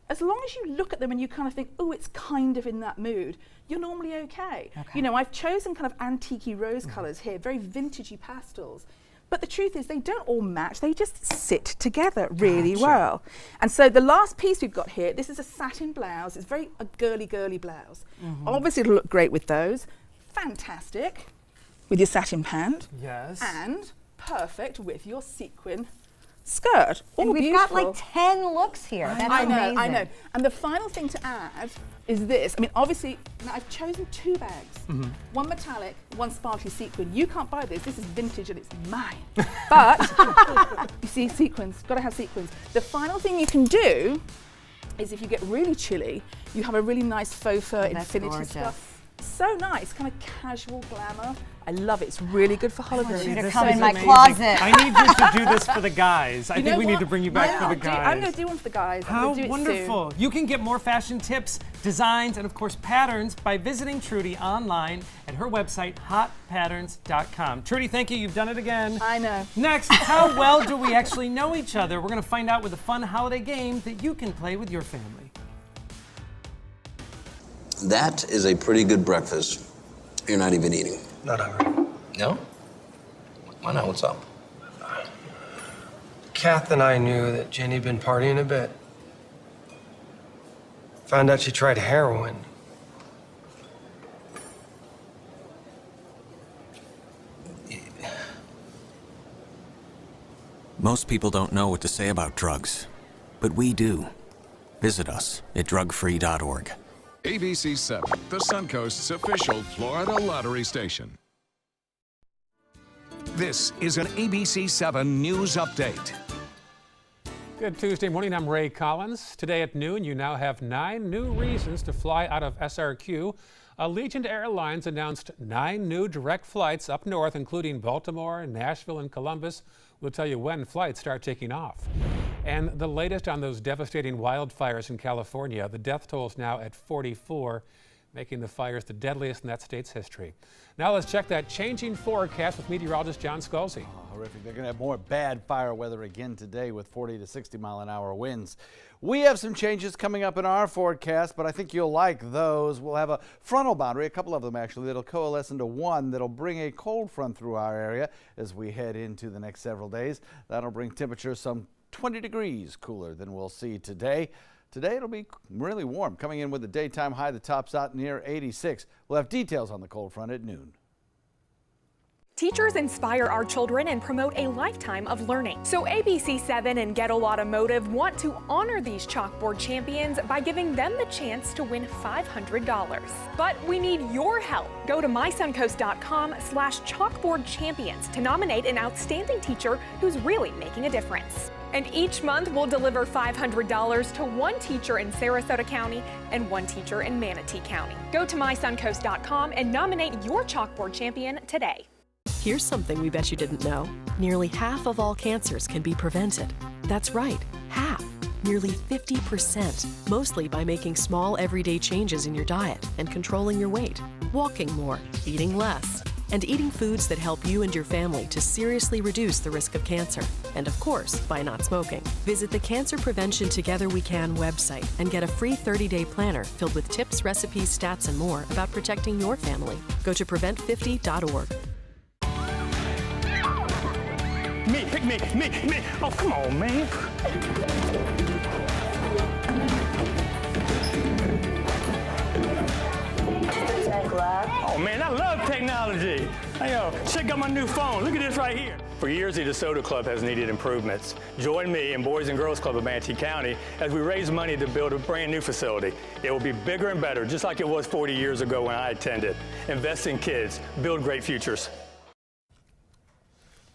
As long as you look at them and you kind of think, oh, it's kind of in that mood, you're normally okay. You know, I've chosen kind of antique-y rose colours here, very vintagey pastels. But the truth is they don't all match, they just sit together really well. And so the last piece we've got here, this is a satin blouse. It's very a girly blouse. Obviously it'll look great with those. Fantastic with your satin pant. Yes. And perfect with your sequin skirt. And we've got like 10 looks here. That's amazing. I know. And the final thing to add is this. I mean, obviously, now I've chosen 2 bags. One metallic, one sparkly sequin. You can't buy this. This is vintage and it's mine. But, you see, sequins. Got to have sequins. The final thing you can do is if you get really chilly, you have a really nice faux fur infinity stuff. So nice, kind of casual glamour. I love it. It's really good for holidays. I want you to come in my closet. I need you to do this for the guys. I think we need to bring you back for the guys. I'm going to do one for the guys. How wonderful. You can get more fashion tips, designs, and of course patterns by visiting Trudy online at her website, hotpatterns.com. Trudy, thank you. You've done it again. I know. Next, how well do we actually know each other? We're going to find out with a fun holiday game that you can play with your family. That is a pretty good breakfast. You're not even eating. Not hungry. No? Why not? What's up? Kath and I knew that Jenny'd been partying a bit. Found out she tried heroin. Most people don't know what to say about drugs, but we do. Visit us at drugfree.org. ABC 7, the Suncoast's official Florida lottery station. This is an ABC 7 News Update. Good Tuesday morning, I'm Ray Collins. Today at noon, you now have 9 new reasons to fly out of SRQ. Allegiant Airlines announced 9 new direct flights up north, including Baltimore, Nashville, and Columbus. We'll tell you when flights start taking off. And the latest on those devastating wildfires in California. The death toll is now at 44, making the fires the deadliest in that state's history. Now let's check that changing forecast with meteorologist John Scalzi. Horrific. They're going to have more bad fire weather again today with 40 to 60 mile an hour winds. We have some changes coming up in our forecast, but I think you'll like those. We'll have a frontal boundary, a couple of them actually, that'll coalesce into one that'll bring a cold front through our area as we head into the next several days. That'll bring temperatures some 20 degrees cooler than we'll see today. Today it'll be really warm, coming in with a daytime high that tops out near 86. We'll have details on the cold front at noon. Teachers inspire our children and promote a lifetime of learning. So ABC7 and Gettle Automotive want to honor these chalkboard champions by giving them the chance to win $500. But we need your help. Go to mysuncoast.com/chalkboardchampions to nominate an outstanding teacher who's really making a difference. And each month we'll deliver $500 to one teacher in Sarasota County and one teacher in Manatee County. Go to mysuncoast.com and nominate your chalkboard champion today. Here's something we bet you didn't know. Nearly half of all cancers can be prevented. That's right, half. Nearly 50%, mostly by making small everyday changes in your diet and controlling your weight, walking more, eating less, and eating foods that help you and your family to seriously reduce the risk of cancer. And of course, by not smoking. Visit the Cancer Prevention Together We Can website and get a free 30-day planner filled with tips, recipes, stats, and more about protecting your family. Go to prevent50.org. Me, pick me. Oh, come on, man. Oh, man, I love technology. Hey, yo, check out my new phone. Look at this right here. For years, the DeSoto Club has needed improvements. Join me and Boys and Girls Club of Manatee County as we raise money to build a brand new facility. It will be bigger and better, just like it was 40 years ago when I attended. Invest in kids, build great futures.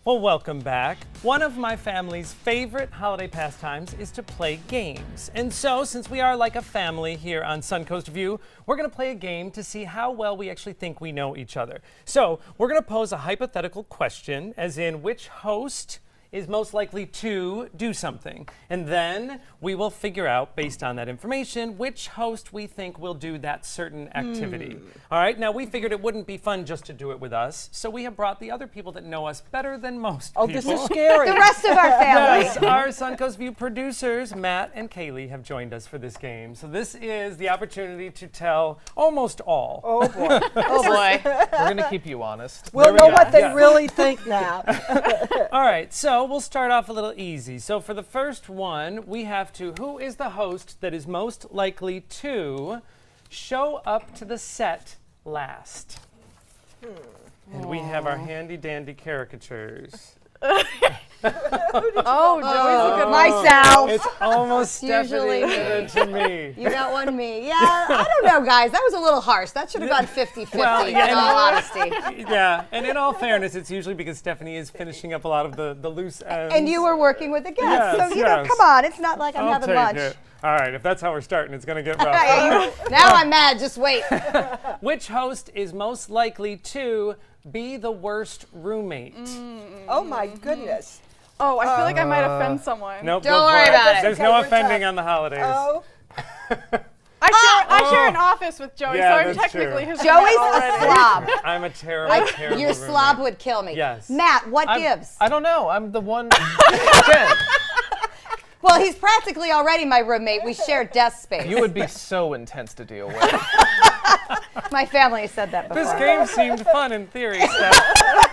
Well, welcome back. One of my family's favorite holiday pastimes is to play games. And so, since we are like a family here on Suncoast View, we're going to play a game to see how well we actually think we know each other. So, we're going to pose a hypothetical question, as in which host is most likely to do something. And then we will figure out, based on that information, which host we think will do that certain activity. All right, now we figured it wouldn't be fun just to do it with us, so we have brought the other people that know us better than most people. Oh, this is scary. The rest of our family. Yes, our Suncoast View producers, Matt and Kaylee, have joined us for this game. So this is the opportunity to tell almost all. Oh, boy. Oh, boy. We're going to keep you honest. We'll know what they really think now. All right, so we'll start off a little easy. So for the first one, we have to, who is the host that is most likely to show up to the set last? And we have our handy dandy caricatures. Oh, Joey's a good myself. It's almost usually Stephanie to me. You got one me. Yeah, I don't know, guys. That was a little harsh. That should have gone 50-50, Well, yeah, in all honesty. Yeah, and in all fairness, it's usually because Stephanie is finishing up a lot of the loose ends. And you were working with the guests. Yes, so, you know, come on. It's not like I'm I'll having take lunch. it. All right, if that's how we're starting, it's going to get rough. Now I'm mad. Just wait. Which host is most likely to be the worst roommate? Oh, my goodness. Oh, I feel like I might offend someone. Nope, Don't worry about it. There's no offending on the holidays. Oh. I share an office with Joey, Yeah, so I'm that's technically true. his Joey's roommate a already. slob. I'm a terrible, terrible Your roommate. slob would kill me. Yes. Matt, what gives? I don't know. I'm the one. Again, Well, he's practically already my roommate. We share desk space. you would be so intense to deal with. My family has said that before. This game seemed fun in theory, Steph.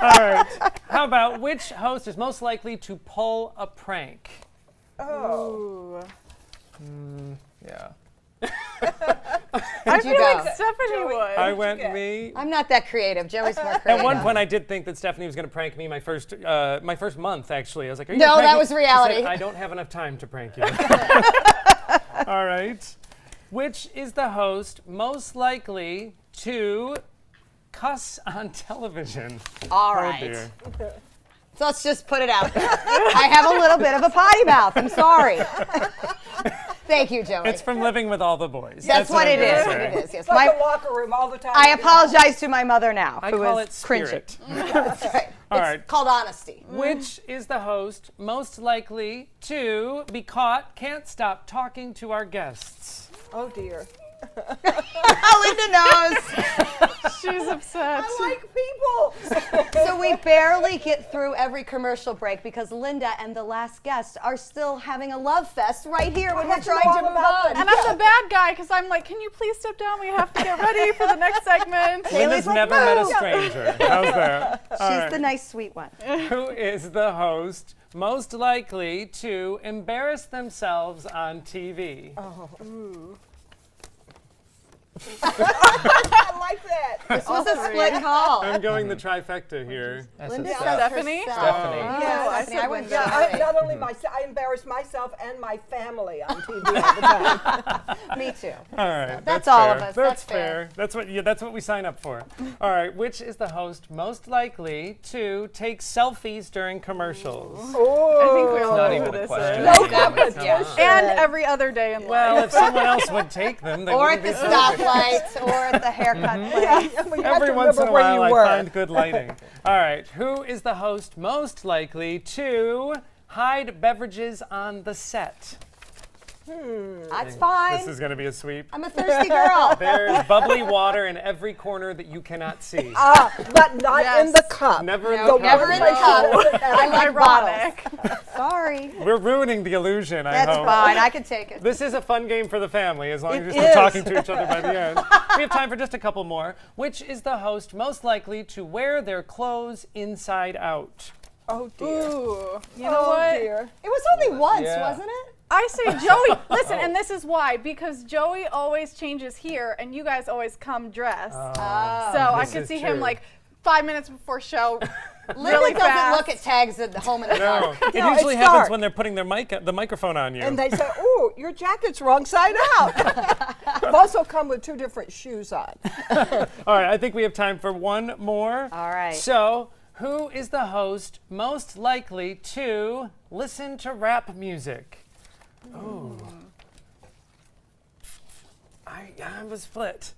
All right. How about which host is most likely to pull a prank? Oh. Yeah. Where'd you go? like Stephanie would. I went me. I'm not that creative. Joey's more creative. At one point, I did think that Stephanie was going to prank me my first month, actually. I was like, are you No, gonna prank that me? was reality. She said, I don't have enough time to prank you. All right. Which is the host most likely to cuss on television? All Oh, right. dear. So let's just put it out there. I have a little bit of a potty mouth. I'm sorry. Thank you, Joey. It's from living with all the boys. That's what it I'm is. gonna It say. is. Yes. It's like a locker room all the time. I apologize to my mother now, I who call is it cringing. spirit. That's right. All It's right. called honesty. Which is the host most likely to be caught can't stop talking to our guests? Oh dear. Linda knows. She's upset. I like people. So we barely get through every commercial break because Linda and the last guest are still having a love fest right here when we're trying to move on. And I'm the bad guy because I'm like, can you please step down? We have to get ready for the next segment. Linda's like, never met a "No." stranger. How's that? All She's right. the nice, sweet one. Who is the host most likely to embarrass themselves on TV? Oh. Ooh. I like that. This was a split call. I'm going the trifecta here. Linda Steph. says Stephanie? herself. Stephanie. Yeah, I Stephanie. said I went Linda. Joey. Not only myself, I embarrass myself and my family on TV all the time. Me too. All right, That's all fair. of us. That's That's fair. fair. That's what we sign up for. All right, which is the host most likely to take selfies during commercials? Oh, I think we all Not know even who a this question. is. no competition. And every other day in Well, life. if someone else would take them, they Or wouldn't at be the so stoplight, or at the haircut place. We have Every to once in remember a where while, you I were. find good lighting. All right, who is the host most likely to hide beverages on the set? That's fine. This is going to be a sweep. I'm a thirsty girl. There's bubbly water in every corner that you cannot see. But not in Yes. the cup. Never in No, the never in the cup. I like Ironic. bottles. Sorry. We're ruining the illusion, I That's hope. fine. I can take it. This is a fun game for the family, as long as It you're still is. talking to each other by the end. We have time for just a couple more. Which is the host most likely to wear their clothes inside out? Oh dear. Ooh. You know what? Dear. It was only once, Yeah. wasn't it? I say Joey. Listen, and this is why. Because Joey always changes here, and you guys always come dressed. So I This could is see him true. like 5 minutes before show. Linda really doesn't fast. look at tags at the home in the No, dark. it No, usually it's happens dark. when they're putting the microphone on you. And they say, "Ooh, your jacket's wrong side out." I've also come with 2 different shoes on. All right, I think we have time for one more. All right. So, who is the host most likely to listen to rap music? Oh. I was split.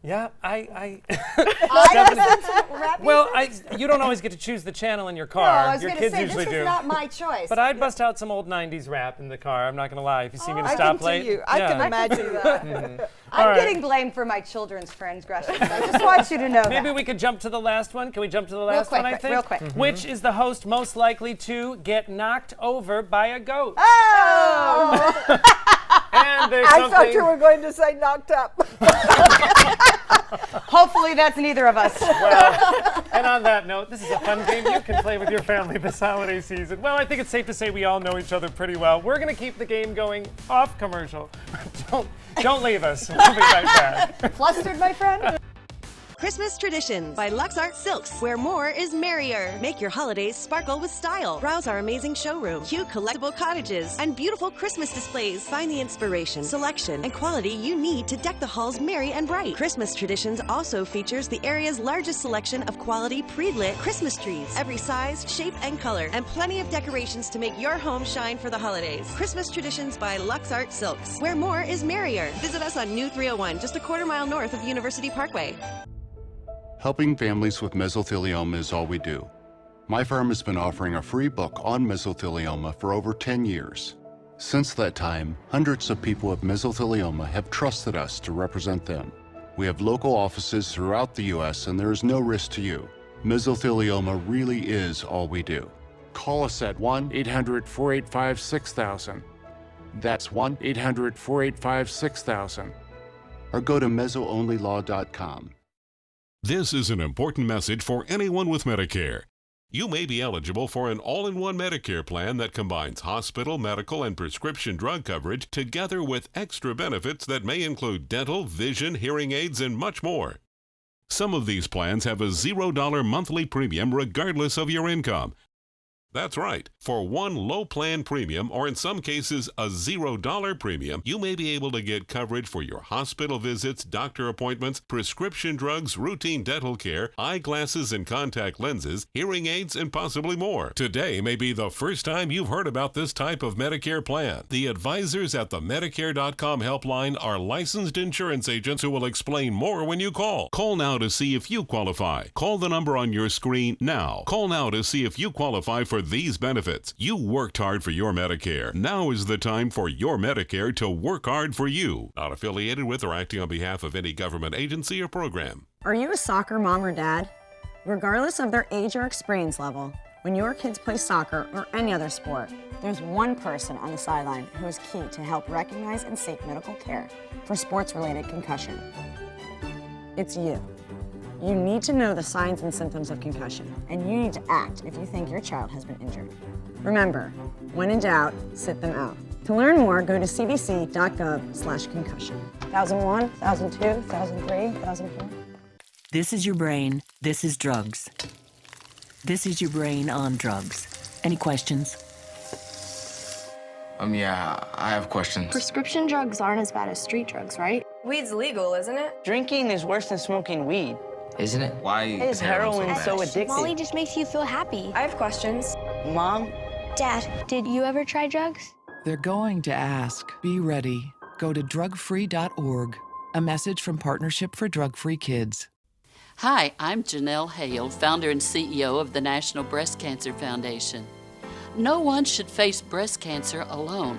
Yeah, I listen to rap well, music? you don't always get to choose the channel in your No, car. I was Your going to kids say, usually this do. is not my choice. But I'd bust out some old 90s rap in the car. I'm not going to lie. If you see me in a I can stoplight. see you. I can imagine that. I'm All right. getting blamed for my children's transgressions. I just want you to know Maybe that. we could jump to the last one. Can we jump to the last quick, one, I quick, think? real quick. Which is the host most likely to get knocked over by a goat? Oh! And there's I something. thought you were going to say knocked up. Hopefully that's neither of us. Well, and on that note, this is a fun game you can play with your family this holiday season. Well, I think it's safe to say we all know each other pretty well. We're going to keep the game going off commercial. Don't leave us. We'll be right back. Flustered, my friend? Christmas Traditions by LuxArt Silks, where more is merrier. Make your holidays sparkle with style. Browse our amazing showroom, cute collectible cottages, and beautiful Christmas displays. Find the inspiration, selection, and quality you need to deck the halls merry and bright. Christmas Traditions also features the area's largest selection of quality pre-lit Christmas trees, every size, shape, and color, and plenty of decorations to make your home shine for the holidays. Christmas Traditions by LuxArt Silks, where more is merrier. Visit us on New 301, just a quarter-mile north of University Parkway. Helping families with mesothelioma is all we do. My firm has been offering a free book on mesothelioma for over 10 years. Since that time, hundreds of people with mesothelioma have trusted us to represent them. We have local offices throughout the U.S. and there is no risk to you. Mesothelioma really is all we do. Call us at 1-800-485-6000. That's 1-800-485-6000. Or go to mesoonlylaw.com. This is an important message for anyone with Medicare. You may be eligible for an all-in-one Medicare plan that combines hospital, medical, and prescription drug coverage together with extra benefits that may include dental, vision, hearing aids, and much more. Some of these plans have a $0 monthly premium regardless of your income. That's right. For one low plan premium, or in some cases a $0 premium, you may be able to get coverage for your hospital visits, doctor appointments, prescription drugs, routine dental care, eyeglasses and contact lenses, hearing aids, and possibly more. Today may be the first time you've heard about this type of Medicare plan. The advisors at the Medicare.com helpline are licensed insurance agents who will explain more when you call. Call now to see if you qualify. Call the number on your screen now. Call now to see if you qualify for these benefits. You worked hard for your Medicare. Now is the time for your Medicare to work hard for you. Not affiliated with or acting on behalf of any government agency or program. Are you a soccer mom or dad? Regardless of their age or experience level, when your kids play soccer or any other sport, there's one person on the sideline who is key to help recognize and seek medical care for sports-related concussion. It's you. You need to know the signs and symptoms of concussion, and you need to act if you think your child has been injured. Remember, when in doubt, sit them out. To learn more, go to cdc.gov/concussion. 1001, 1002, 1003, 1004. This is your brain. This is drugs. This is your brain on drugs. Any questions? Yeah, I have questions. Prescription drugs aren't as bad as street drugs, right? Weed's legal, isn't it? Drinking is worse than smoking weed. Isn't it? Why is heroin so addictive? Molly just makes you feel happy. I have questions. Mom? Dad, did you ever try drugs? They're going to ask. Be ready. Go to drugfree.org. A message from Partnership for Drug-Free Kids. Hi, I'm Janelle Hale, founder and CEO of the National Breast Cancer Foundation. No one should face breast cancer alone.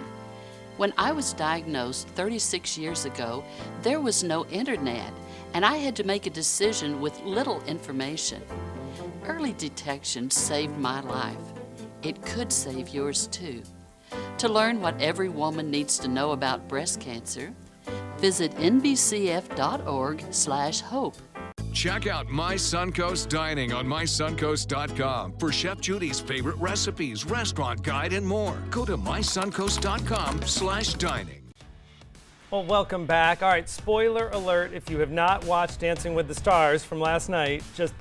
When I was diagnosed 36 years ago, there was no internet, and I had to make a decision with little information. Early detection saved my life. It could save yours too. To learn what every woman needs to know about breast cancer, visit nbcf.org/hope. Check out My Suncoast Dining on mysuncoast.com for Chef Judy's favorite recipes, restaurant guide, and more. Go to mysuncoast.com/dining. Well, welcome back. All right, spoiler alert, if you have not watched Dancing with the Stars from last night, just,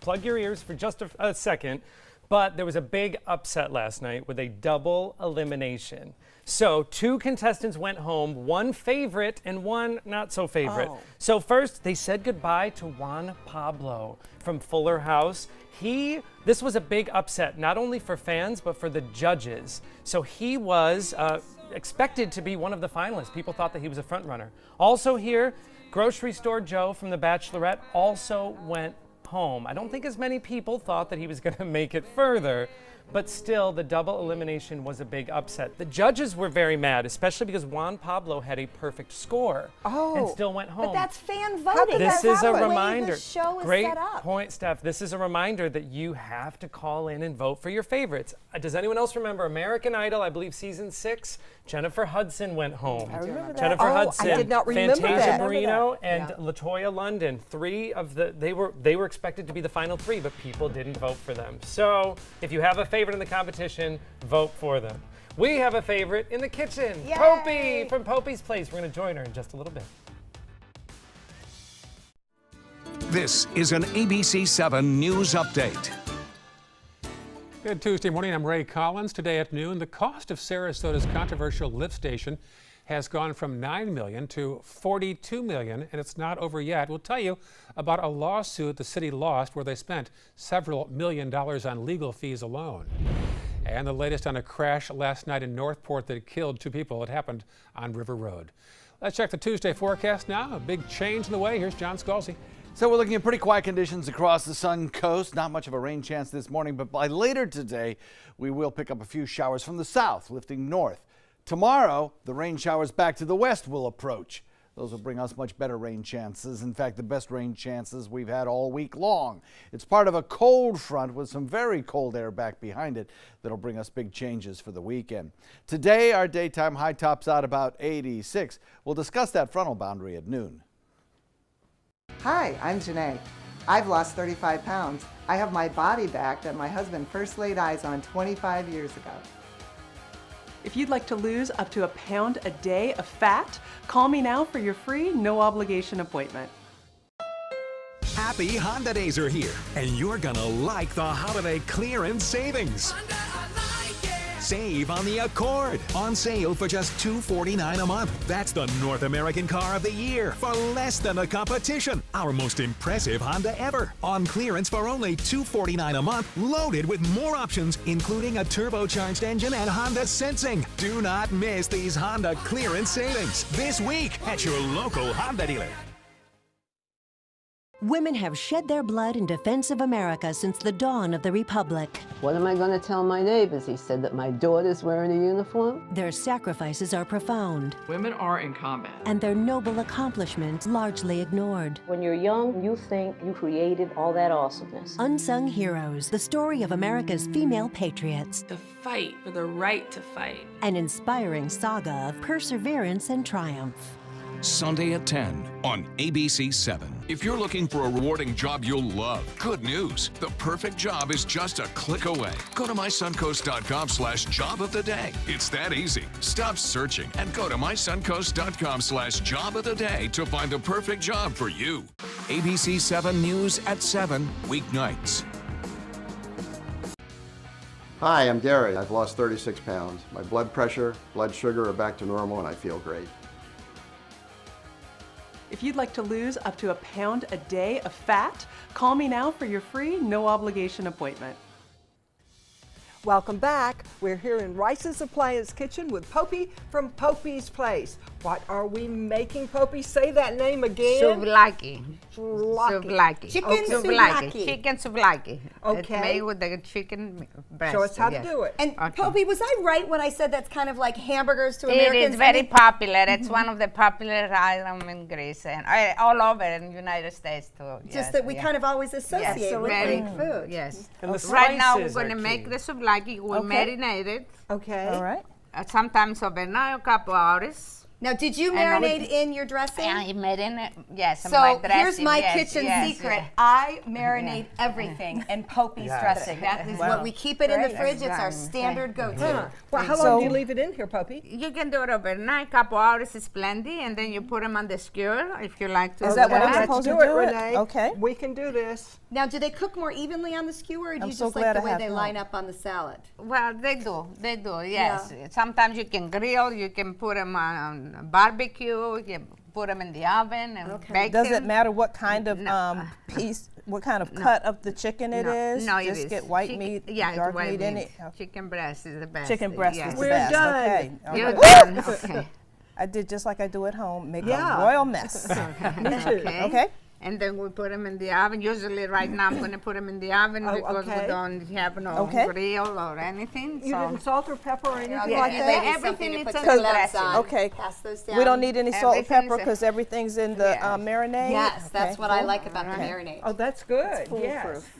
plug your ears for just a second. But there was a big upset last night with a double elimination. So 2 contestants went home, one favorite and one not so favorite. Oh. So first, they said goodbye to Juan Pablo from Fuller House. This was a big upset, not only for fans, but for the judges. So he was expected to be one of the finalists. People thought that he was a front runner. Also here, Grocery Store Joe from The Bachelorette also went home. I don't think as many people thought that he was going to make it further, but still the double elimination was a big upset. The judges were very mad, especially because Juan Pablo had a perfect score and still went home. But that's fan voting. This is a reminder. The show is Great set up. point, Steph. This is a reminder that you have to call in and vote for your favorites. Does anyone else remember American Idol? I believe season 6. Jennifer Hudson went home. I remember that. Jennifer Hudson, I did not remember Fantasia that. Barrino, and Yeah. LaToya London. 3 of they were expected to be the final 3, but people didn't vote for them. So if you have a favorite in the competition, vote for them. We have a favorite in the kitchen. Yay! Popey from Popey's Place. We're going to join her in just a little bit. This is an ABC 7 News Update. Good Tuesday morning. I'm Ray Collins. Today at noon, the cost of Sarasota's controversial lift station has gone from $9 million to $42 million, and it's not over yet. We'll tell you about a lawsuit the city lost where they spent several $1 million on legal fees alone. And the latest on a crash last night in Northport that killed 2 people. It happened on River Road. Let's check the Tuesday forecast now. A big change in the way. Here's John Scalzi. So we're looking at pretty quiet conditions across the Suncoast. Not much of a rain chance this morning, but by later today, we will pick up a few showers from the south, lifting north. Tomorrow, the rain showers back to the west will approach. Those will bring us much better rain chances. In fact, the best rain chances we've had all week long. It's part of a cold front with some very cold air back behind it that'll bring us big changes for the weekend. Today, our daytime high tops out about 86. We'll discuss that frontal boundary at noon. Hi, I'm Janae. I've lost 35 pounds. I have my body back that my husband first laid eyes on 25 years ago. If you'd like to lose up to 1 pound a day of fat, call me now for your free, no obligation appointment. Happy Honda Days are here, and you're gonna like the holiday clearance savings. Save on the Accord, on sale for just $249 a month. That's the North American car of the year for less than the competition. Our most impressive Honda ever, on clearance for only $249 a month, loaded with more options, including a turbocharged engine and Honda Sensing. Do not miss these Honda clearance savings this week at your local Honda dealer. Women have shed their blood in defense of America since the dawn of the Republic. What am I going to tell my neighbors? He said that my daughter's wearing a uniform. Their sacrifices are profound. Women are in combat. And their noble accomplishments largely ignored. When you're young, you think you created all that awesomeness. Unsung Heroes, the story of America's female patriots. The fight for the right to fight. An inspiring saga of perseverance and triumph. Sunday at 10 on ABC 7. If you're looking for a rewarding job you'll love, good news. The perfect job is just a click away. Go to mysuncoast.com/job of the day. It's that easy. Stop searching and go to mysuncoast.com/job of the day to find the perfect job for you. ABC 7 News at 7, weeknights. Hi, I'm Gary. I've lost 36 pounds. My blood pressure, blood sugar are back to normal and I feel great. If you'd like to lose up to 1 pound a day of fat, call me now for your free, no obligation appointment. Welcome back. We're here in Rice's Appliance Kitchen with Popey from Popey's Place. What are we making, Popey? Say that name again. Souvlaki. Souvlaki. Chicken souvlaki. Chicken souvlaki. Okay. It's made with the chicken breast. Show us how to yes. do it. And Okay. Popey, was I right when I said that's kind of like hamburgers to It Americans? is very I mean- popular. It's one of the popular items in Greece and all over in the United States too. Just that we kind of always associate yes, with very Greek food. Yes. And the Right now we're spices going to are make key. the souvlaki. We Okay. marinate it. Okay. All right. Sometimes overnight, a couple hours. Now, did you And I would- marinate in your dressing? I marinate, yes. in So my dressing, here's my yes, kitchen yes, secret. yes. I marinate everything in Popey's Yes. dressing. That is Wow. what we keep it in the Great. fridge. It's our Right. standard go-to. Huh. Well, how long do you leave it in here, Popey? You can do it overnight, couple hours is plenty, and then you put them on the skewer if you like to. Is that what I'm that. supposed to do, Renee? Okay. We can do this. Now, do they cook more evenly on the skewer, or do I'm you so just like glad the I way have they help. line up on the salad? Well, they do, yes. Sometimes you can grill, you can put them on barbecue, you can put them in the oven and bake Does them. it matter what kind of piece, what kind of cut of the chicken it is? No, it Just is. get white Chicken- meat, yeah, dark white meat in it? Chicken breast is the best. Chicken breast yes. is the best. done. Okay. You're all done. right. Okay. I did just like I do at home, make Yeah. a royal mess. Okay. Okay. And then we put them in the oven. Usually right now I'm going to put them in the oven Oh, because okay. we don't have no Okay. grill or anything. You so. didn't salt or pepper or anything Yeah, like yeah, that? everything is in the Cause- dressing. Okay. Pass those down. We don't need any salt or Everything's pepper in- because everything's in the marinade? Yes, that's Okay, what I cool. like about the Okay. marinade. Oh, that's good. It's Yes. foolproof.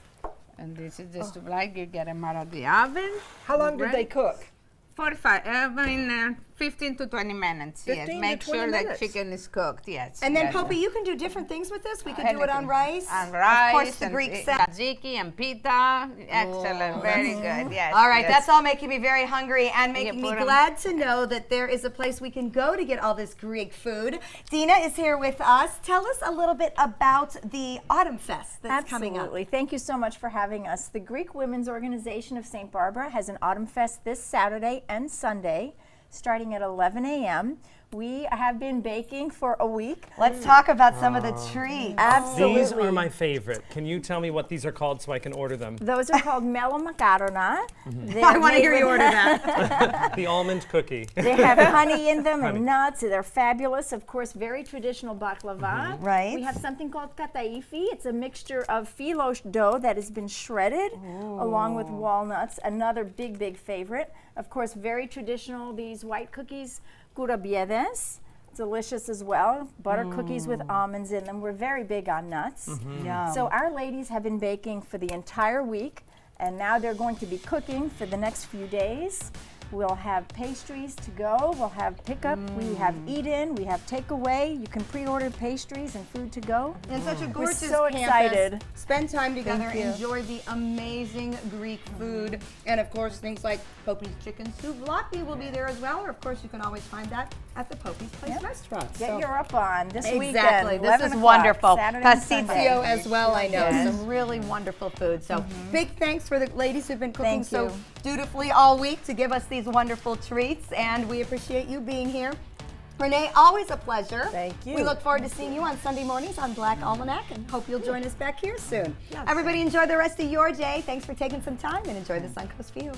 And this is just like you get them out of the oven. How long did they cook? 15 to 20 minutes. 15 yes. to Make 20 sure that minutes. chicken is cooked. Yes. And then, yes. Popey, you can do different things with this. We could do it on Anything. rice. On rice. Of course, the and Greek salad. tzatziki and pita. Excellent. Very good. Yes. All right, yes. that's all making me very hungry and You making me put 'em- glad to know that there is a place we can go to get all this Greek food. Dina is here with us. Tell us a little bit about the Autumn Fest that's coming up. Absolutely. Thank you so much for having us. The Greek Women's Organization of St. Barbara has an Autumn Fest this Saturday and Sunday, starting at 11 a.m. We have been baking for a week. Let's talk about some of the treats. Absolutely. These are my favorite. Can you tell me what these are called so I can order them? Those are called melomakarona. I want to hear you order that. The almond cookie. They have honey in them Honey. and nuts. They're fabulous. Of course, very traditional baklava. Right. We have something called kataifi. It's a mixture of filoche dough that has been shredded along with walnuts. Another big, big favorite. Of course, very traditional, these white cookies, kurabiedes. Delicious as well. Butter cookies with almonds in them. We're very big on nuts. Yum. So our ladies have been baking for the entire week, and now they're going to be cooking for the next few days. We'll have pastries to go. We'll have pickup. We have eat-in. We have takeaway. You can pre-order pastries and food to go. And such a gorgeous We're so campus. excited. Spend time together. Thank you. Enjoy the amazing Greek food. And of course, things like Pope's Chicken Souvlaki will be there as well. Or of course, you can always find that at the Pope's Place restaurant. Get your up on this weekend. Exactly. This 11 is o'clock, wonderful. Saturday and Sunday. Pasticcio as well, I know. Yes. Some really wonderful food. So big thanks for the ladies who've been cooking Thank so you. dutifully all week to give us these wonderful treats. And we appreciate you being here. Renee, always a pleasure. Thank you. We look forward to seeing you on Sunday mornings on Black Almanac and hope you'll join us back here soon. Everybody enjoy the rest of your day. Thanks for taking some time and enjoy the Suncoast view.